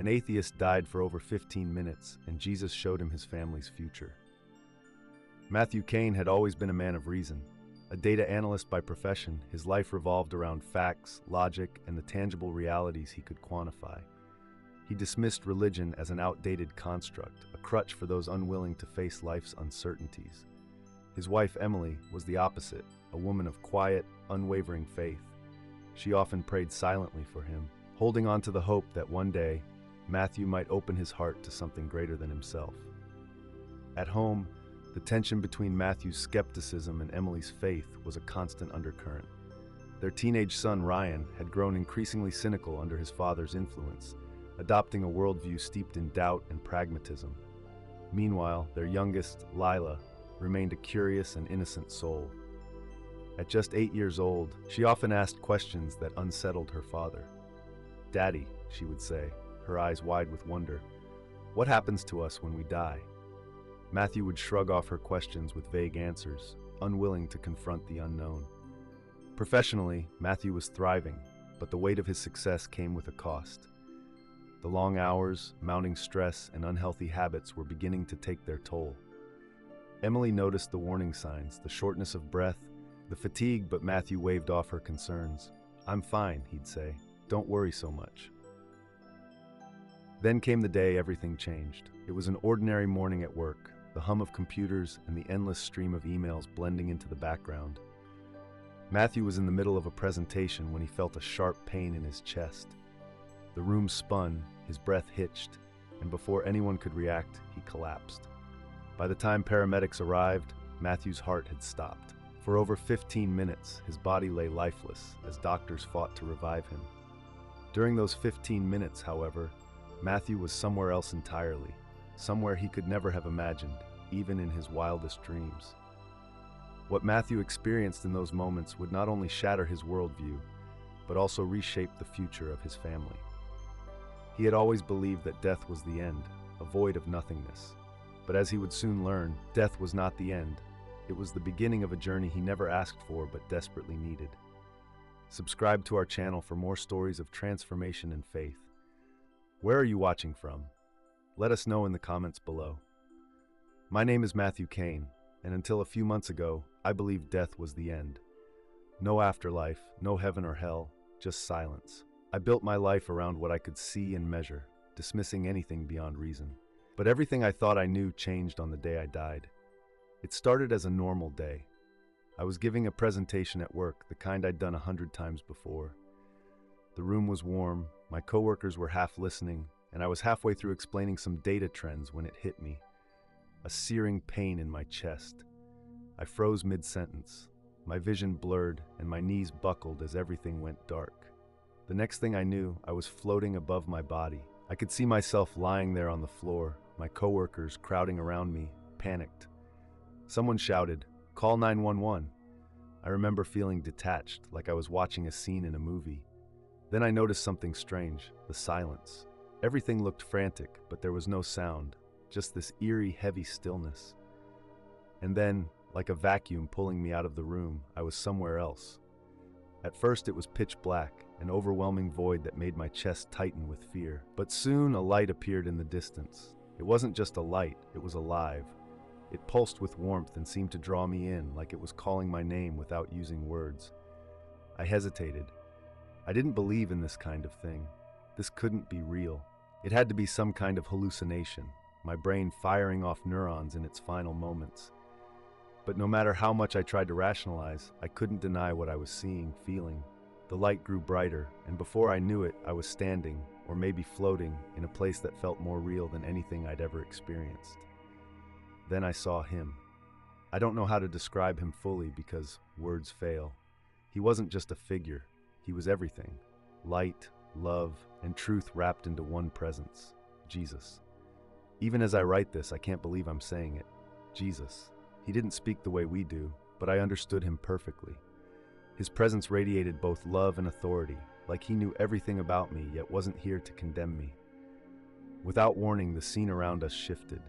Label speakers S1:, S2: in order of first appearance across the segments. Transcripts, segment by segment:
S1: An atheist died for over 15 minutes, and Jesus showed him his family's future. Matthew Kane had always been a man of reason. A data analyst by profession, his life revolved around facts, logic, and the tangible realities he could quantify. He dismissed religion as an outdated construct, a crutch for those unwilling to face life's uncertainties. His wife, Emily, was the opposite, a woman of quiet, unwavering faith. She often prayed silently for him, holding on to the hope that one day, Matthew might open his heart to something greater than himself. At home, the tension between Matthew's skepticism and Emily's faith was a constant undercurrent. Their teenage son, Ryan, had grown increasingly cynical under his father's influence, adopting a worldview steeped in doubt and pragmatism. Meanwhile, their youngest, Lila, remained a curious and innocent soul. At just 8 years old, she often asked questions that unsettled her father. "Daddy," she would say, her eyes wide with wonder, "what happens to us when we die?" Matthew would shrug off her questions with vague answers, unwilling to confront the unknown. Professionally, Matthew was thriving, but the weight of his success came with a cost. The long hours, mounting stress, and unhealthy habits were beginning to take their toll. Emily noticed the warning signs, the shortness of breath, the fatigue, but Matthew waved off her concerns. "I'm fine," he'd say. "Don't worry so much." Then came the day everything changed. It was an ordinary morning at work, the hum of computers and the endless stream of emails blending into the background. Matthew was in the middle of a presentation when he felt a sharp pain in his chest. The room spun, his breath hitched, and before anyone could react, he collapsed. By the time paramedics arrived, Matthew's heart had stopped. For over 15 minutes, his body lay lifeless as doctors fought to revive him. During those 15 minutes, however, Matthew was somewhere else entirely, somewhere he could never have imagined, even in his wildest dreams. What Matthew experienced in those moments would not only shatter his worldview, but also reshape the future of his family. He had always believed that death was the end, a void of nothingness. But as he would soon learn, death was not the end. It was the beginning of a journey he never asked for but desperately needed. Subscribe to our channel for more stories of transformation and faith. Where are you watching from? Let us know in the comments below. My name is Matthew Kane, and until a few months ago, I believed death was the end. No afterlife, no heaven or hell, just silence. I built my life around what I could see and measure, dismissing anything beyond reason. But everything I thought I knew changed on the day I died. It started as a normal day. I was giving a presentation at work, the kind I'd done 100 times before. The room was warm, my coworkers were half listening, and I was halfway through explaining some data trends when it hit me. A searing pain in my chest. I froze mid-sentence. My vision blurred, and my knees buckled as everything went dark. The next thing I knew, I was floating above my body. I could see myself lying there on the floor, my coworkers crowding around me, panicked. Someone shouted, "Call 911." I remember feeling detached, like I was watching a scene in a movie. Then I noticed something strange, the silence. Everything looked frantic, but there was no sound, just this eerie, heavy stillness. And then, like a vacuum pulling me out of the room, I was somewhere else. At first it was pitch black, an overwhelming void that made my chest tighten with fear. But soon a light appeared in the distance. It wasn't just a light, it was alive. It pulsed with warmth and seemed to draw me in, like it was calling my name without using words. I hesitated. I didn't believe in this kind of thing. This couldn't be real. It had to be some kind of hallucination, my brain firing off neurons in its final moments. But no matter how much I tried to rationalize, I couldn't deny what I was seeing, feeling. The light grew brighter, and before I knew it, I was standing, or maybe floating, in a place that felt more real than anything I'd ever experienced. Then I saw him. I don't know how to describe him fully because words fail. He wasn't just a figure. He was everything. Light, love, and truth wrapped into one presence. Jesus. Even as I write this, I can't believe I'm saying it. Jesus. He didn't speak the way we do, but I understood him perfectly. His presence radiated both love and authority, like he knew everything about me yet wasn't here to condemn me. Without warning, the scene around us shifted.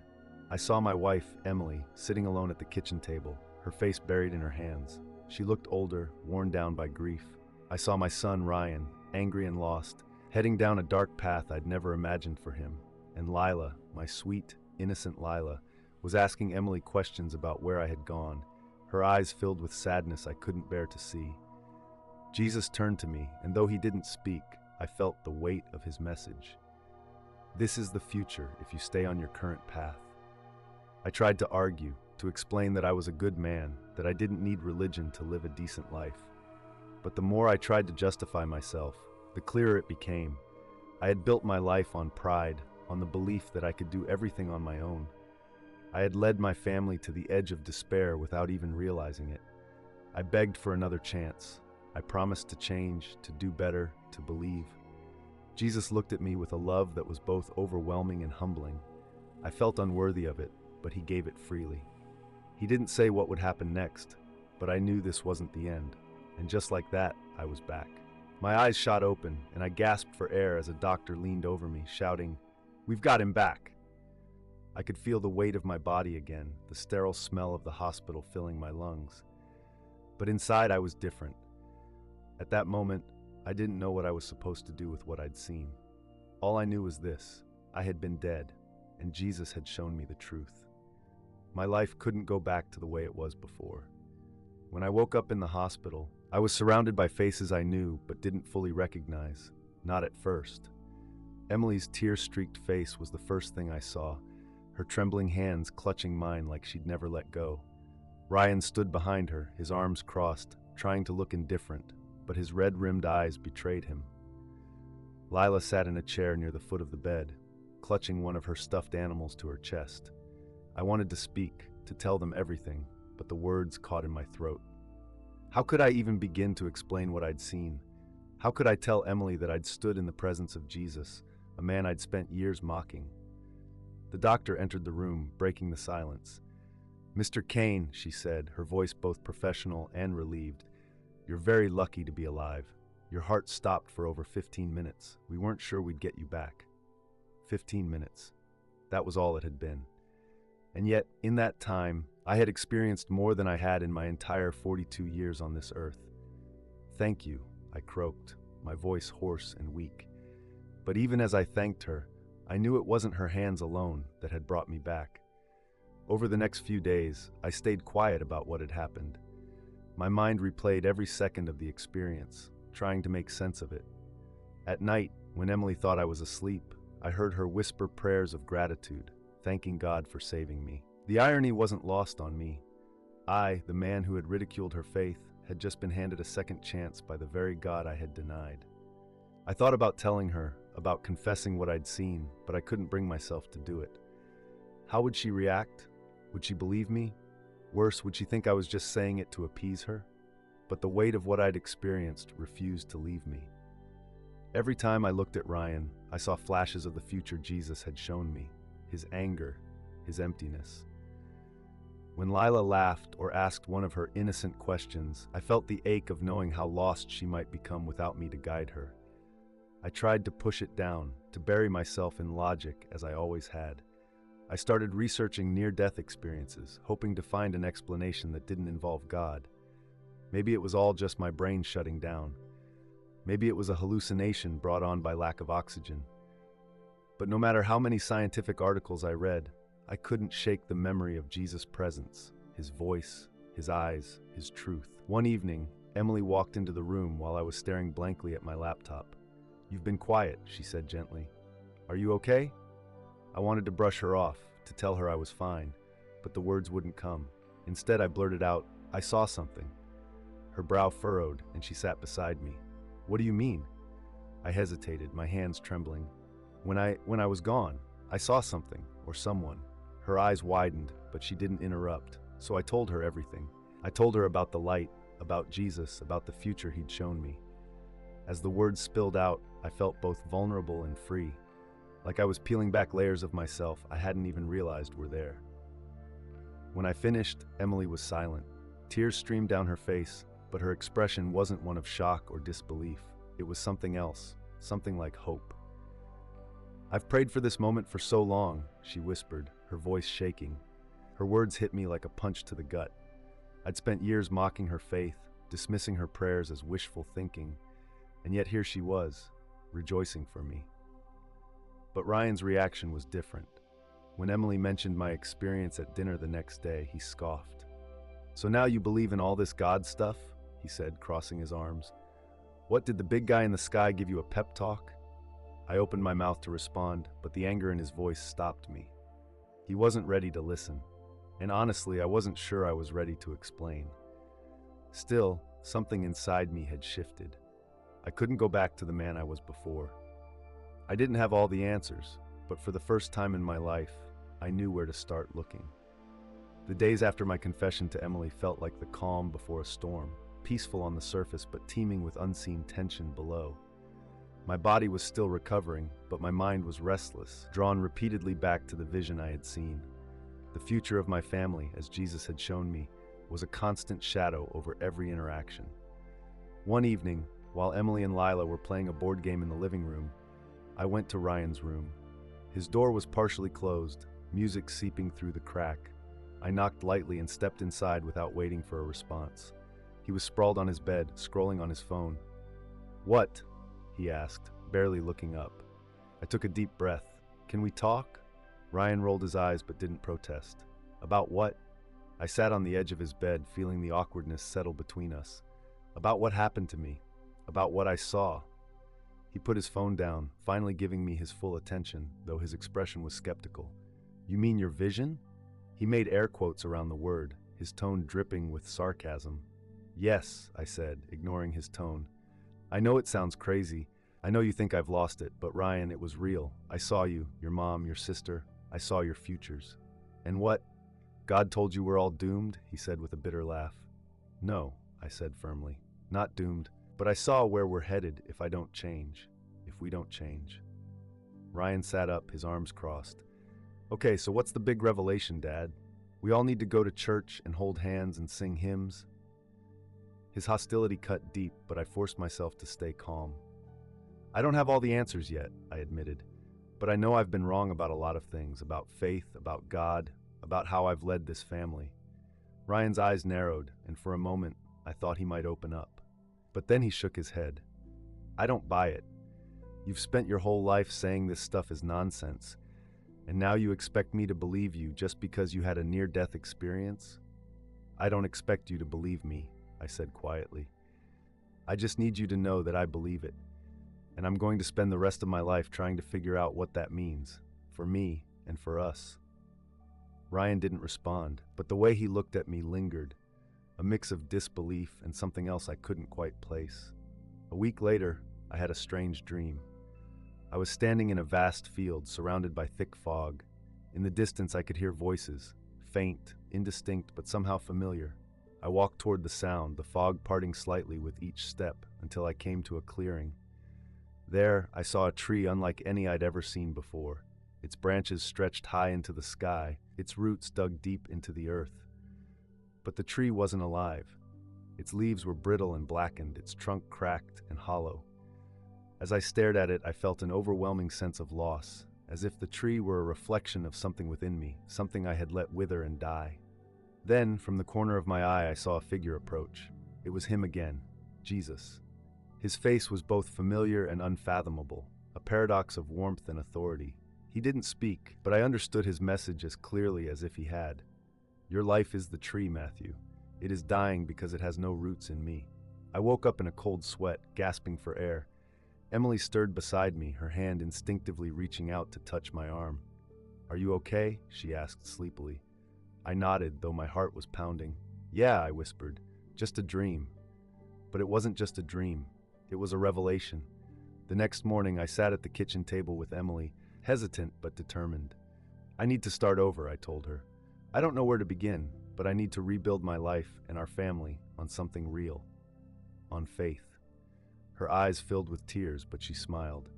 S1: I saw my wife, Emily, sitting alone at the kitchen table, her face buried in her hands. She looked older, worn down by grief. I saw my son, Ryan, angry and lost, heading down a dark path I'd never imagined for him. And Lila, my sweet, innocent Lila, was asking Emily questions about where I had gone, her eyes filled with sadness I couldn't bear to see. Jesus turned to me, and though he didn't speak, I felt the weight of his message. This is the future if you stay on your current path. I tried to argue, to explain that I was a good man, that I didn't need religion to live a decent life. But the more I tried to justify myself, the clearer it became. I had built my life on pride, on the belief that I could do everything on my own. I had led my family to the edge of despair without even realizing it. I begged for another chance. I promised to change, to do better, to believe. Jesus looked at me with a love that was both overwhelming and humbling. I felt unworthy of it, but he gave it freely. He didn't say what would happen next, but I knew this wasn't the end. And just like that, I was back. My eyes shot open, and I gasped for air as a doctor leaned over me, shouting, "We've got him back!" I could feel the weight of my body again, the sterile smell of the hospital filling my lungs. But inside I was different. At that moment, I didn't know what I was supposed to do with what I'd seen. All I knew was this: I had been dead, and Jesus had shown me the truth. My life couldn't go back to the way it was before. When I woke up in the hospital, I was surrounded by faces I knew but didn't fully recognize, not at first. Emily's tear-streaked face was the first thing I saw, her trembling hands clutching mine like she'd never let go. Ryan stood behind her, his arms crossed, trying to look indifferent, but his red-rimmed eyes betrayed him. Lila sat in a chair near the foot of the bed, clutching one of her stuffed animals to her chest. I wanted to speak, to tell them everything, but the words caught in my throat. How could I even begin to explain what I'd seen? How could I tell Emily that I'd stood in the presence of Jesus, a man I'd spent years mocking? The doctor entered the room, breaking the silence. "Mr. Kane," she said, her voice both professional and relieved, "you're very lucky to be alive. Your heart stopped for over 15 minutes. We weren't sure we'd get you back." 15 minutes. That was all it had been. And yet, in that time, I had experienced more than I had in my entire 42 years on this earth. "Thank you," I croaked, my voice hoarse and weak. But even as I thanked her, I knew it wasn't her hands alone that had brought me back. Over the next few days, I stayed quiet about what had happened. My mind replayed every second of the experience, trying to make sense of it. At night, when Emily thought I was asleep, I heard her whisper prayers of gratitude, thanking God for saving me. The irony wasn't lost on me. I, the man who had ridiculed her faith, had just been handed a second chance by the very God I had denied. I thought about telling her, about confessing what I'd seen, but I couldn't bring myself to do it. How would she react? Would she believe me? Worse, would she think I was just saying it to appease her? But the weight of what I'd experienced refused to leave me. Every time I looked at Ryan, I saw flashes of the future Jesus had shown me, his anger, his emptiness. When Lila laughed or asked one of her innocent questions, I felt the ache of knowing how lost she might become without me to guide her. I tried to push it down, to bury myself in logic as I always had. I started researching near-death experiences, hoping to find an explanation that didn't involve God. Maybe it was all just my brain shutting down. Maybe it was a hallucination brought on by lack of oxygen. But no matter how many scientific articles I read, I couldn't shake the memory of Jesus' presence, his voice, his eyes, his truth. One evening, Emily walked into the room while I was staring blankly at my laptop. "You've been quiet," she said gently. "Are you okay?" I wanted to brush her off, to tell her I was fine, but the words wouldn't come. Instead, I blurted out, "I saw something." Her brow furrowed, and she sat beside me. "What do you mean?" I hesitated, my hands trembling. When I was gone, I saw something, or someone." Her eyes widened, but she didn't interrupt, so I told her everything. I told her about the light, about Jesus, about the future he'd shown me. As the words spilled out, I felt both vulnerable and free, like I was peeling back layers of myself I hadn't even realized were there. When I finished, Emily was silent. Tears streamed down her face, but her expression wasn't one of shock or disbelief. It was something else, something like hope. "I've prayed for this moment for so long," she whispered, her voice shaking. Her words hit me like a punch to the gut. I'd spent years mocking her faith, dismissing her prayers as wishful thinking, and yet here she was, rejoicing for me. But Ryan's reaction was different. When Emily mentioned my experience at dinner the next day, he scoffed. "So now you believe in all this God stuff?" he said, crossing his arms. "What, did the big guy in the sky give you a pep talk?" I opened my mouth to respond, but the anger in his voice stopped me. He wasn't ready to listen, and honestly, I wasn't sure I was ready to explain. Still, something inside me had shifted. I couldn't go back to the man I was before. I didn't have all the answers, but for the first time in my life, I knew where to start looking. The days after my confession to Emily felt like the calm before a storm, peaceful on the surface but teeming with unseen tension below. My body was still recovering, but my mind was restless, drawn repeatedly back to the vision I had seen. The future of my family, as Jesus had shown me, was a constant shadow over every interaction. One evening, while Emily and Lila were playing a board game in the living room, I went to Ryan's room. His door was partially closed, music seeping through the crack. I knocked lightly and stepped inside without waiting for a response. He was sprawled on his bed, scrolling on his phone. "What?" he asked, barely looking up. I took a deep breath. "Can we talk?" Ryan rolled his eyes but didn't protest. "About what?" I sat on the edge of his bed, feeling the awkwardness settle between us. "About what happened to me. About what I saw." He put his phone down, finally giving me his full attention, though his expression was skeptical. "You mean your vision?" He made air quotes around the word, his tone dripping with sarcasm. "Yes," I said, ignoring his tone. "I know it sounds crazy. I know you think I've lost it, but Ryan, it was real. I saw you, your mom, your sister. I saw your futures." "And what? God told you we're all doomed?" he said with a bitter laugh. "No," I said firmly. "Not doomed, but I saw where we're headed if I don't change. If we don't change." Ryan sat up, his arms crossed. "Okay, so what's the big revelation, Dad? We all need to go to church and hold hands and sing hymns?" His hostility cut deep, but I forced myself to stay calm. "I don't have all the answers yet," I admitted, "but I know I've been wrong about a lot of things, about faith, about God, about how I've led this family." Ryan's eyes narrowed, and for a moment, I thought he might open up. But then he shook his head. "I don't buy it. You've spent your whole life saying this stuff is nonsense, and now you expect me to believe you just because you had a near-death experience? I don't expect you to believe me," I said quietly. "I just need you to know that I believe it, and I'm going to spend the rest of my life trying to figure out what that means, for me and for us." Ryan didn't respond, but the way he looked at me lingered, a mix of disbelief and something else I couldn't quite place. A week later, I had a strange dream. I was standing in a vast field surrounded by thick fog. In the distance, I could hear voices, faint, indistinct, but somehow familiar. I walked toward the sound, the fog parting slightly with each step until I came to a clearing. There, I saw a tree unlike any I'd ever seen before. Its branches stretched high into the sky, its roots dug deep into the earth. But the tree wasn't alive. Its leaves were brittle and blackened, its trunk cracked and hollow. As I stared at it, I felt an overwhelming sense of loss, as if the tree were a reflection of something within me, something I had let wither and die. Then, from the corner of my eye, I saw a figure approach. It was him again, Jesus. His face was both familiar and unfathomable, a paradox of warmth and authority. He didn't speak, but I understood his message as clearly as if he had. "Your life is the tree, Matthew. It is dying because it has no roots in me." I woke up in a cold sweat, gasping for air. Emily stirred beside me, her hand instinctively reaching out to touch my arm. "Are you okay?" she asked sleepily. I nodded, though my heart was pounding. "Yeah," I whispered, "just a dream." But it wasn't just a dream. It was a revelation. The next morning, I sat at the kitchen table with Emily, hesitant but determined. "I need to start over," I told her. "I don't know where to begin, but I need to rebuild my life and our family on something real. On faith." Her eyes filled with tears, but she smiled.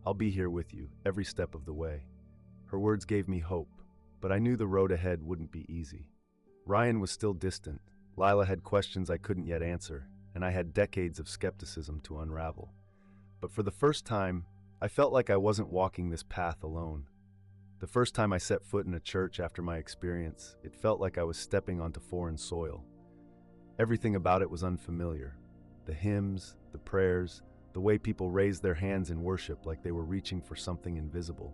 S1: "I'll be here with you, every step of the way." Her words gave me hope, but I knew the road ahead wouldn't be easy. Ryan was still distant. Lila had questions I couldn't yet answer, and I had decades of skepticism to unravel. But for the first time, I felt like I wasn't walking this path alone. The first time I set foot in a church after my experience, it felt like I was stepping onto foreign soil. Everything about it was unfamiliar. The hymns, the prayers, the way people raised their hands in worship like they were reaching for something invisible.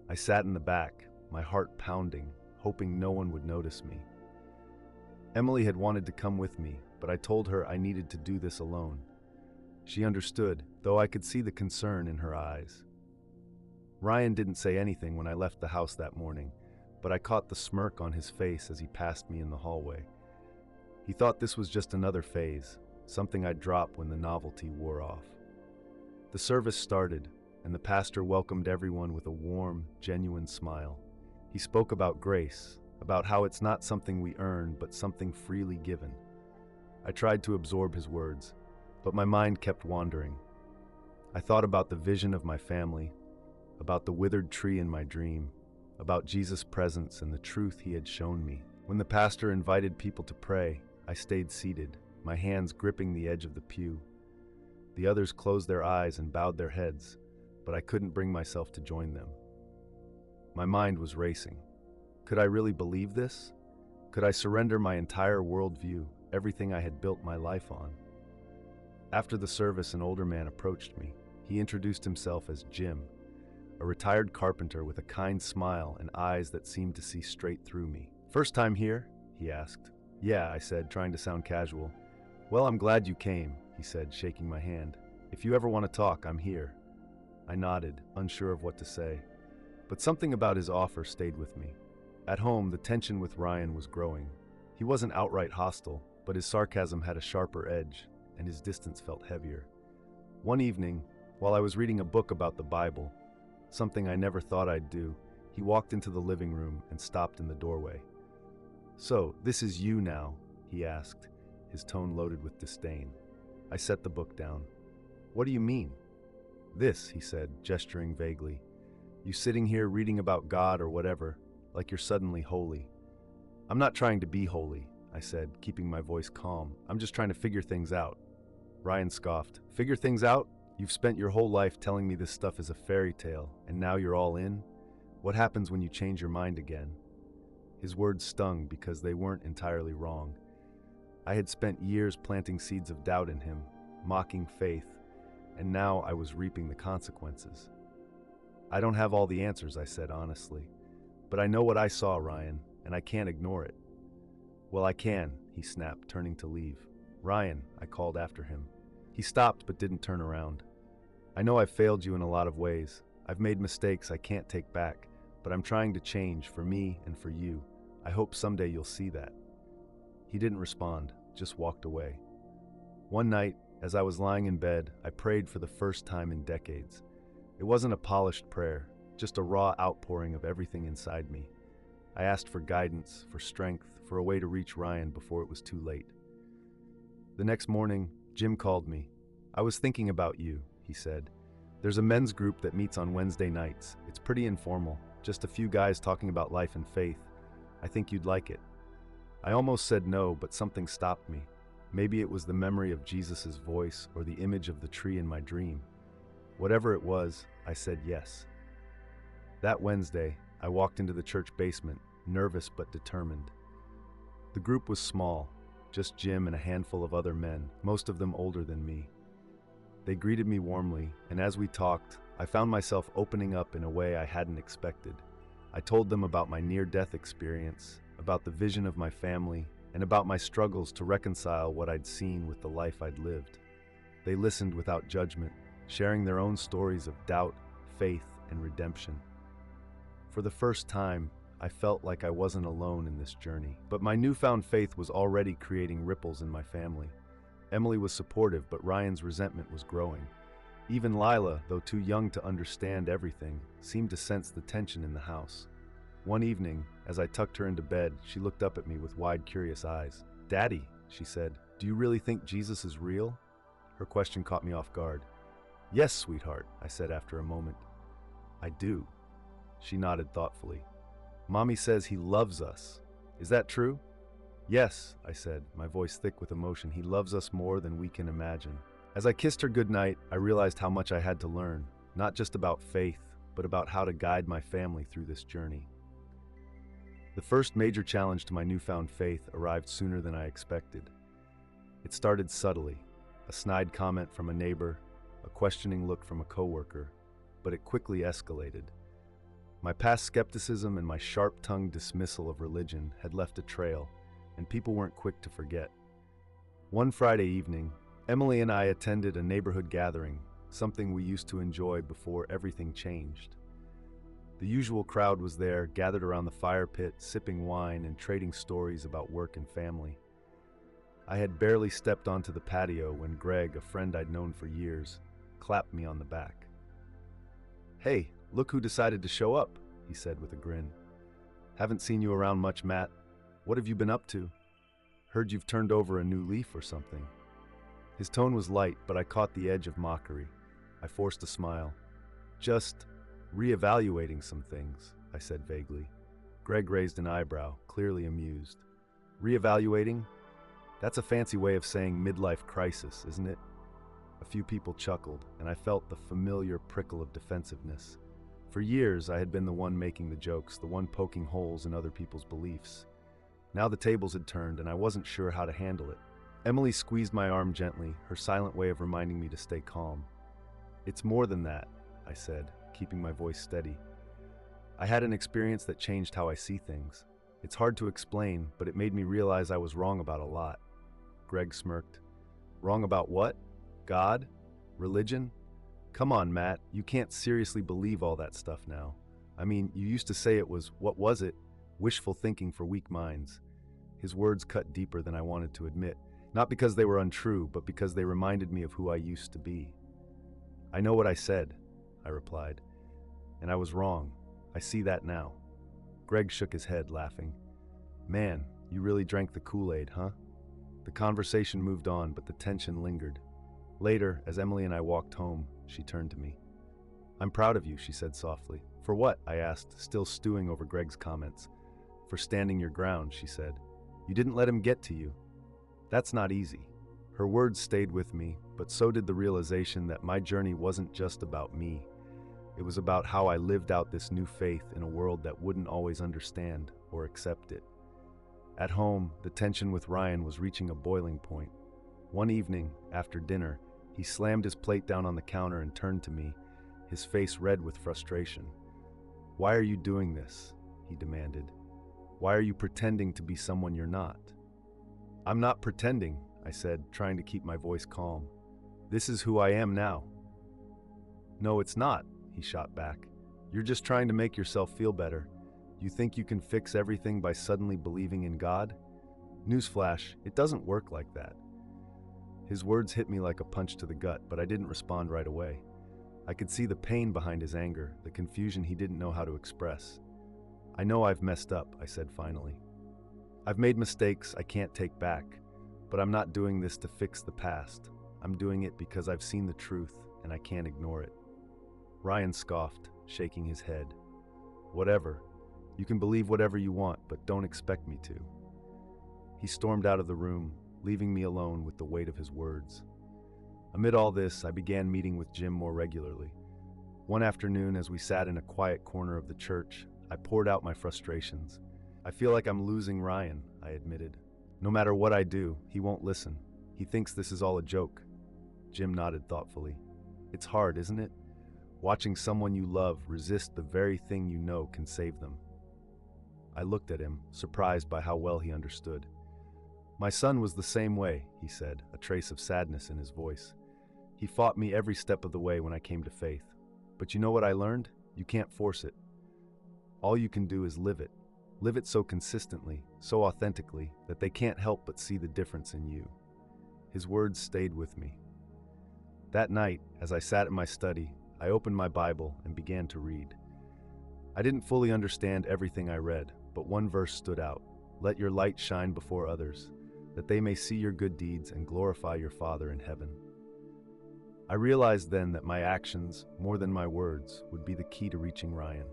S1: I sat in the back, my heart pounding, hoping no one would notice me. Emily had wanted to come with me, but I told her I needed to do this alone. She understood, though I could see the concern in her eyes. Ryan didn't say anything when I left the house that morning, but I caught the smirk on his face as he passed me in the hallway. He thought this was just another phase, something I'd drop when the novelty wore off. The service started, and the pastor welcomed everyone with a warm, genuine smile. He spoke about grace, about how it's not something we earn, but something freely given. I tried to absorb his words, but my mind kept wandering. I thought about the vision of my family, about the withered tree in my dream, about Jesus' presence and the truth he had shown me. When the pastor invited people to pray, I stayed seated, my hands gripping the edge of the pew. The others closed their eyes and bowed their heads, but I couldn't bring myself to join them. My mind was racing. Could I really believe this? Could I surrender my entire worldview, everything I had built my life on? After the service, an older man approached me. He introduced himself as Jim, a retired carpenter with a kind smile and eyes that seemed to see straight through me. "First time here?" he asked. "Yeah," I said, trying to sound casual. "Well, I'm glad you came," he said, shaking my hand. "If you ever want to talk, I'm here." I nodded, unsure of what to say. But something about his offer stayed with me. At home, the tension with Ryan was growing. He wasn't outright hostile, but his sarcasm had a sharper edge, and his distance felt heavier. One evening, while I was reading a book about the Bible, something I never thought I'd do, he walked into the living room and stopped in the doorway. "So, this is you now?" he asked, his tone loaded with disdain. I set the book down. "What do you mean?" "This," he said, gesturing vaguely. "You sitting here reading about God or whatever, like you're suddenly holy." "I'm not trying to be holy," I said, keeping my voice calm. "I'm just trying to figure things out." Ryan scoffed. "Figure things out? You've spent your whole life telling me this stuff is a fairy tale, and now you're all in? What happens when you change your mind again?" His words stung because they weren't entirely wrong. I had spent years planting seeds of doubt in him, mocking faith, and now I was reaping the consequences. "I don't have all the answers," I said honestly. "But I know what I saw, Ryan, and I can't ignore it." "Well, I can," he snapped, turning to leave. "Ryan," I called after him. He stopped but didn't turn around. "I know I've failed you in a lot of ways. I've made mistakes I can't take back, but I'm trying to change for me and for you. I hope someday you'll see that." He didn't respond, just walked away. One night, as I was lying in bed, I prayed for the first time in decades. It wasn't a polished prayer, just a raw outpouring of everything inside me. I asked for guidance, for strength, for a way to reach Ryan before it was too late. The next morning, Jim called me. "I was thinking about you," he said. "There's a men's group that meets on Wednesday nights. It's pretty informal, just a few guys talking about life and faith. I think you'd like it." I almost said no, but something stopped me. Maybe it was the memory of Jesus' voice or the image of the tree in my dream. Whatever it was, I said yes. That Wednesday, I walked into the church basement, nervous but determined. The group was small, just Jim and a handful of other men, most of them older than me. They greeted me warmly, and as we talked, I found myself opening up in a way I hadn't expected. I told them about my near-death experience, about the vision of my family, and about my struggles to reconcile what I'd seen with the life I'd lived. They listened without judgment, sharing their own stories of doubt, faith, and redemption. For the first time, I felt like I wasn't alone in this journey. But my newfound faith was already creating ripples in my family. Emily was supportive, but Ryan's resentment was growing. Even Lila, though too young to understand everything, seemed to sense the tension in the house. One evening, as I tucked her into bed, she looked up at me with wide, curious eyes. "Daddy," she said, "do you really think Jesus is real?" Her question caught me off guard. "Yes, sweetheart," I said after a moment. "I do." She nodded thoughtfully. "Mommy says he loves us. Is that true?" "Yes," I said, my voice thick with emotion. "He loves us more than we can imagine." As I kissed her goodnight, I realized how much I had to learn, not just about faith, but about how to guide my family through this journey. The first major challenge to my newfound faith arrived sooner than I expected. It started subtly, a snide comment from a neighbor, a questioning look from a coworker, but it quickly escalated. My past skepticism and my sharp-tongued dismissal of religion had left a trail, and people weren't quick to forget. One Friday evening, Emily and I attended a neighborhood gathering, something we used to enjoy before everything changed. The usual crowd was there, gathered around the fire pit, sipping wine and trading stories about work and family. I had barely stepped onto the patio when Greg, a friend I'd known for years, clapped me on the back. "Hey, look who decided to show up," he said with a grin. "Haven't seen you around much, Matt. What have you been up to? Heard you've turned over a new leaf or something." His tone was light, but I caught the edge of mockery. I forced a smile. "Just reevaluating some things," I said vaguely. Greg raised an eyebrow, clearly amused. "Reevaluating? That's a fancy way of saying midlife crisis, isn't it?" A few people chuckled, and I felt the familiar prickle of defensiveness. For years, I had been the one making the jokes, the one poking holes in other people's beliefs. Now the tables had turned, and I wasn't sure how to handle it. Emily squeezed my arm gently, her silent way of reminding me to stay calm. "It's more than that," I said, keeping my voice steady. "I had an experience that changed how I see things. It's hard to explain, but it made me realize I was wrong about a lot." Greg smirked. "Wrong about what? God? Religion? Come on, Matt, you can't seriously believe all that stuff now. I mean, you used to say it was, what was it? Wishful thinking for weak minds." His words cut deeper than I wanted to admit, not because they were untrue, but because they reminded me of who I used to be. "I know what I said," I replied, "and I was wrong. I see that now." Greg shook his head, laughing. "Man, you really drank the Kool-Aid, huh?" The conversation moved on, but the tension lingered. Later, as Emily and I walked home, she turned to me. "I'm proud of you," she said softly. "For what?" I asked, still stewing over Greg's comments. "For standing your ground," she said. "You didn't let him get to you. That's not easy." Her words stayed with me, but so did the realization that my journey wasn't just about me. It was about how I lived out this new faith in a world that wouldn't always understand or accept it. At home, the tension with Ryan was reaching a boiling point. One evening, after dinner, he slammed his plate down on the counter and turned to me, his face red with frustration. "Why are you doing this?" he demanded. "Why are you pretending to be someone you're not?" "I'm not pretending," I said, trying to keep my voice calm. "This is who I am now." "No, it's not," he shot back. "You're just trying to make yourself feel better. You think you can fix everything by suddenly believing in God? Newsflash, it doesn't work like that." His words hit me like a punch to the gut, but I didn't respond right away. I could see the pain behind his anger, the confusion he didn't know how to express. "I know I've messed up," I said finally. "I've made mistakes I can't take back, but I'm not doing this to fix the past. I'm doing it because I've seen the truth and I can't ignore it." Ryan scoffed, shaking his head. "Whatever. You can believe whatever you want, but don't expect me to." He stormed out of the room, leaving me alone with the weight of his words. Amid all this, I began meeting with Jim more regularly. One afternoon, as we sat in a quiet corner of the church, I poured out my frustrations. "I feel like I'm losing Ryan," I admitted. "No matter what I do, he won't listen. He thinks this is all a joke." Jim nodded thoughtfully. "It's hard, isn't it? Watching someone you love resist the very thing you know can save them." I looked at him, surprised by how well he understood. "My son was the same way," he said, a trace of sadness in his voice. "He fought me every step of the way when I came to faith. But you know what I learned? You can't force it. All you can do is live it. Live it so consistently, so authentically, that they can't help but see the difference in you." His words stayed with me. That night, as I sat in my study, I opened my Bible and began to read. I didn't fully understand everything I read, but one verse stood out. "Let your light shine before others, that they may see your good deeds and glorify your Father in heaven." I realized then that my actions, more than my words, would be the key to reaching Ryan.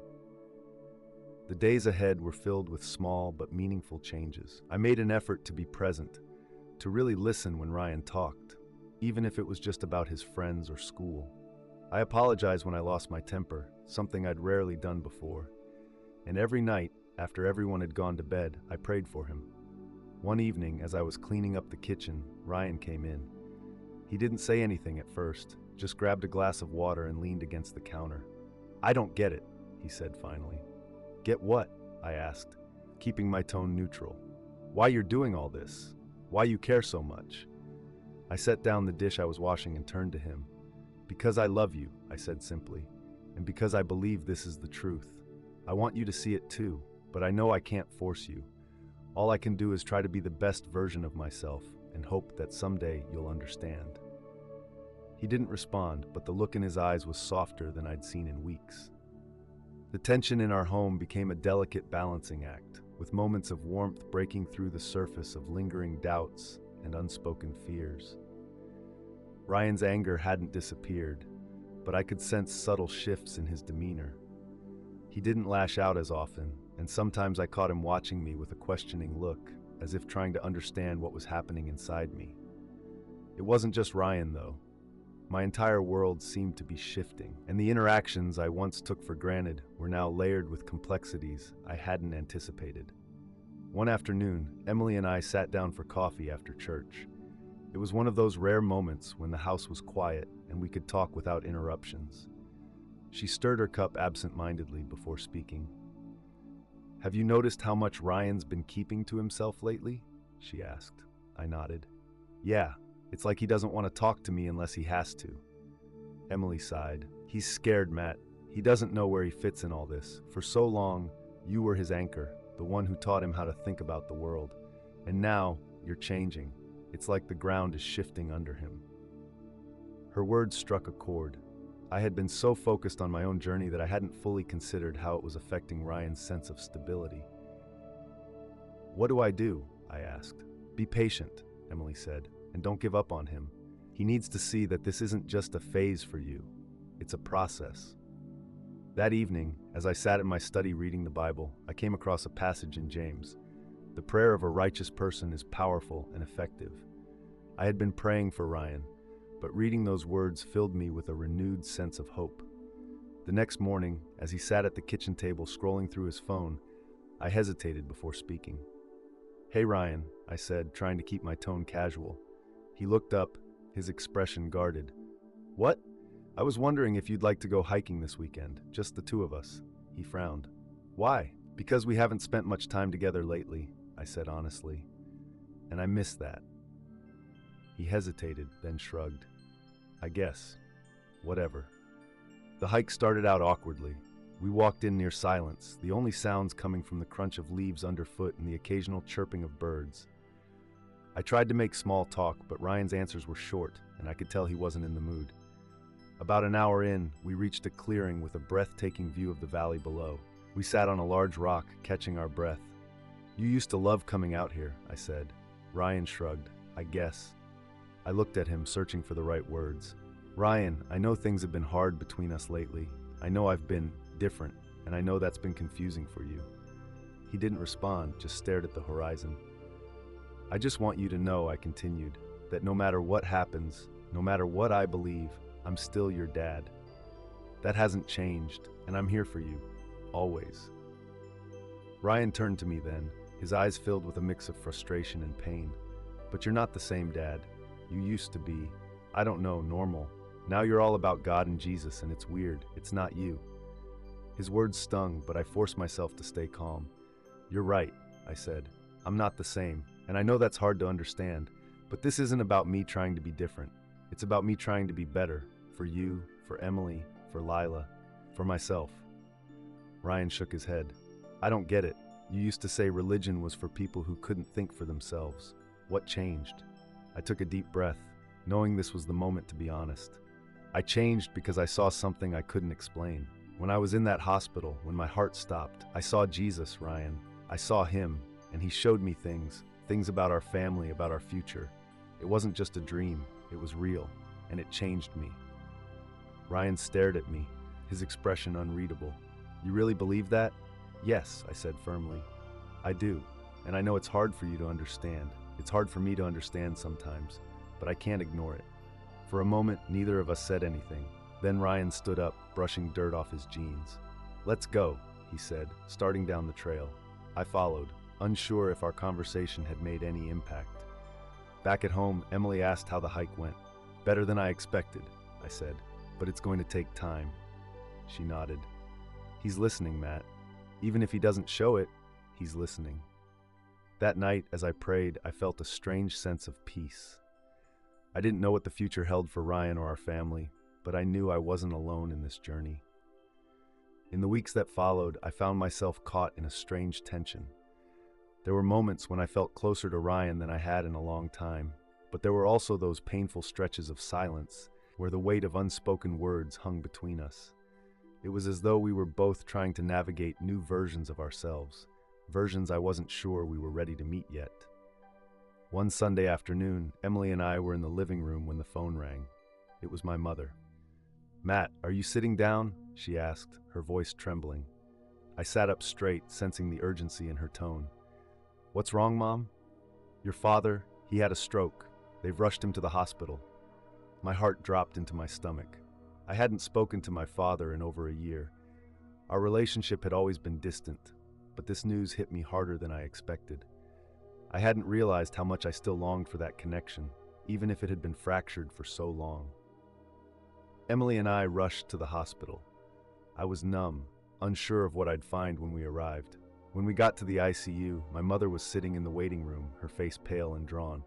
S1: The days ahead were filled with small but meaningful changes. I made an effort to be present, to really listen when Ryan talked, even if it was just about his friends or school. I apologized when I lost my temper, something I'd rarely done before. And every night, after everyone had gone to bed, I prayed for him. One evening, as I was cleaning up the kitchen, Ryan came in. He didn't say anything at first, just grabbed a glass of water and leaned against the counter. "I don't get it," he said finally. "Get what?" I asked, keeping my tone neutral. "Why you're doing all this? Why you care so much?" I set down the dish I was washing and turned to him. "Because I love you," I said simply, "and because I believe this is the truth. I want you to see it too, but I know I can't force you. All I can do is try to be the best version of myself and hope that someday you'll understand." He didn't respond, but the look in his eyes was softer than I'd seen in weeks. The tension in our home became a delicate balancing act, with moments of warmth breaking through the surface of lingering doubts and unspoken fears. Ryan's anger hadn't disappeared, but I could sense subtle shifts in his demeanor. He didn't lash out as often, and sometimes I caught him watching me with a questioning look, as if trying to understand what was happening inside me. It wasn't just Ryan, though. My entire world seemed to be shifting, and the interactions I once took for granted were now layered with complexities I hadn't anticipated. One afternoon, Emily and I sat down for coffee after church. It was one of those rare moments when the house was quiet and we could talk without interruptions. She stirred her cup absent-mindedly before speaking. "Have you noticed how much Ryan's been keeping to himself lately?" she asked. I nodded. "Yeah, it's like he doesn't want to talk to me unless he has to." Emily sighed. "He's scared, Matt. He doesn't know where he fits in all this. For so long, you were his anchor, the one who taught him how to think about the world. And now, you're changing. It's like the ground is shifting under him." Her words struck a chord. I had been so focused on my own journey that I hadn't fully considered how it was affecting Ryan's sense of stability. "What do I do?" I asked. "Be patient," Emily said, "and don't give up on him. He needs to see that this isn't just a phase for you. It's a process." That evening, as I sat in my study reading the Bible, I came across a passage in James. The prayer of a righteous person is powerful and effective. I had been praying for Ryan, but reading those words filled me with a renewed sense of hope. The next morning, as he sat at the kitchen table scrolling through his phone, I hesitated before speaking. "Hey Ryan," I said, trying to keep my tone casual. He looked up, his expression guarded. "What? I was wondering if you'd like to go hiking this weekend, just the two of us." He frowned. "Why?" "Because we haven't spent much time together lately," I said honestly. "And I miss that." He hesitated, then shrugged. "I guess. Whatever." The hike started out awkwardly. We walked in near silence, the only sounds coming from the crunch of leaves underfoot and the occasional chirping of birds. I tried to make small talk, but Ryan's answers were short, and I could tell he wasn't in the mood. About an hour in, we reached a clearing with a breathtaking view of the valley below. We sat on a large rock, catching our breath. "You used to love coming out here," I said. Ryan shrugged. "I guess." I looked at him, searching for the right words. "Ryan, I know things have been hard between us lately. I know I've been different, and I know that's been confusing for you." He didn't respond, just stared at the horizon. "I just want you to know," I continued, "that no matter what happens, no matter what I believe, I'm still your dad. That hasn't changed, and I'm here for you. Always." Ryan turned to me then, his eyes filled with a mix of frustration and pain. "But you're not the same dad. You used to be, I don't know, normal. Now you're all about God and Jesus, and it's weird. It's not you." His words stung, but I forced myself to stay calm. "You're right," I said. "I'm not the same, and I know that's hard to understand, but this isn't about me trying to be different. It's about me trying to be better, for you, for Emily, for Lila, for myself." Ryan shook his head. "I don't get it. You used to say religion was for people who couldn't think for themselves. What changed?" I took a deep breath, knowing this was the moment to be honest. "I changed because I saw something I couldn't explain. When I was in that hospital, when my heart stopped, I saw Jesus, Ryan. I saw him, and he showed me things about our family, about our future. It wasn't just a dream, it was real, and it changed me." Ryan stared at me, his expression unreadable. "You really believe that?" "Yes," I said firmly. "I do, and I know it's hard for you to understand. It's hard for me to understand sometimes, but I can't ignore it." For a moment, neither of us said anything. Then Ryan stood up, brushing dirt off his jeans. "Let's go," he said, starting down the trail. I followed, unsure if our conversation had made any impact. Back at home, Emily asked how the hike went. "Better than I expected," I said, "but it's going to take time." She nodded. "He's listening, Matt. Even if he doesn't show it, he's listening." That night, as I prayed, I felt a strange sense of peace. I didn't know what the future held for Ryan or our family, but I knew I wasn't alone in this journey. In the weeks that followed, I found myself caught in a strange tension. There were moments when I felt closer to Ryan than I had in a long time, but there were also those painful stretches of silence where the weight of unspoken words hung between us. It was as though we were both trying to navigate new versions of ourselves, versions I wasn't sure we were ready to meet yet. One Sunday afternoon, Emily and I were in the living room when the phone rang. It was my mother. "Matt, are you sitting down?" she asked, her voice trembling. I sat up straight, sensing the urgency in her tone. "What's wrong, Mom?" "Your father, he had a stroke. They've rushed him to the hospital." My heart dropped into my stomach. I hadn't spoken to my father in over a year. Our relationship had always been distant, but this news hit me harder than I expected. I hadn't realized how much I still longed for that connection, even if it had been fractured for so long. Emily and I rushed to the hospital. I was numb, unsure of what I'd find when we arrived. When we got to the ICU, my mother was sitting in the waiting room, her face pale and drawn.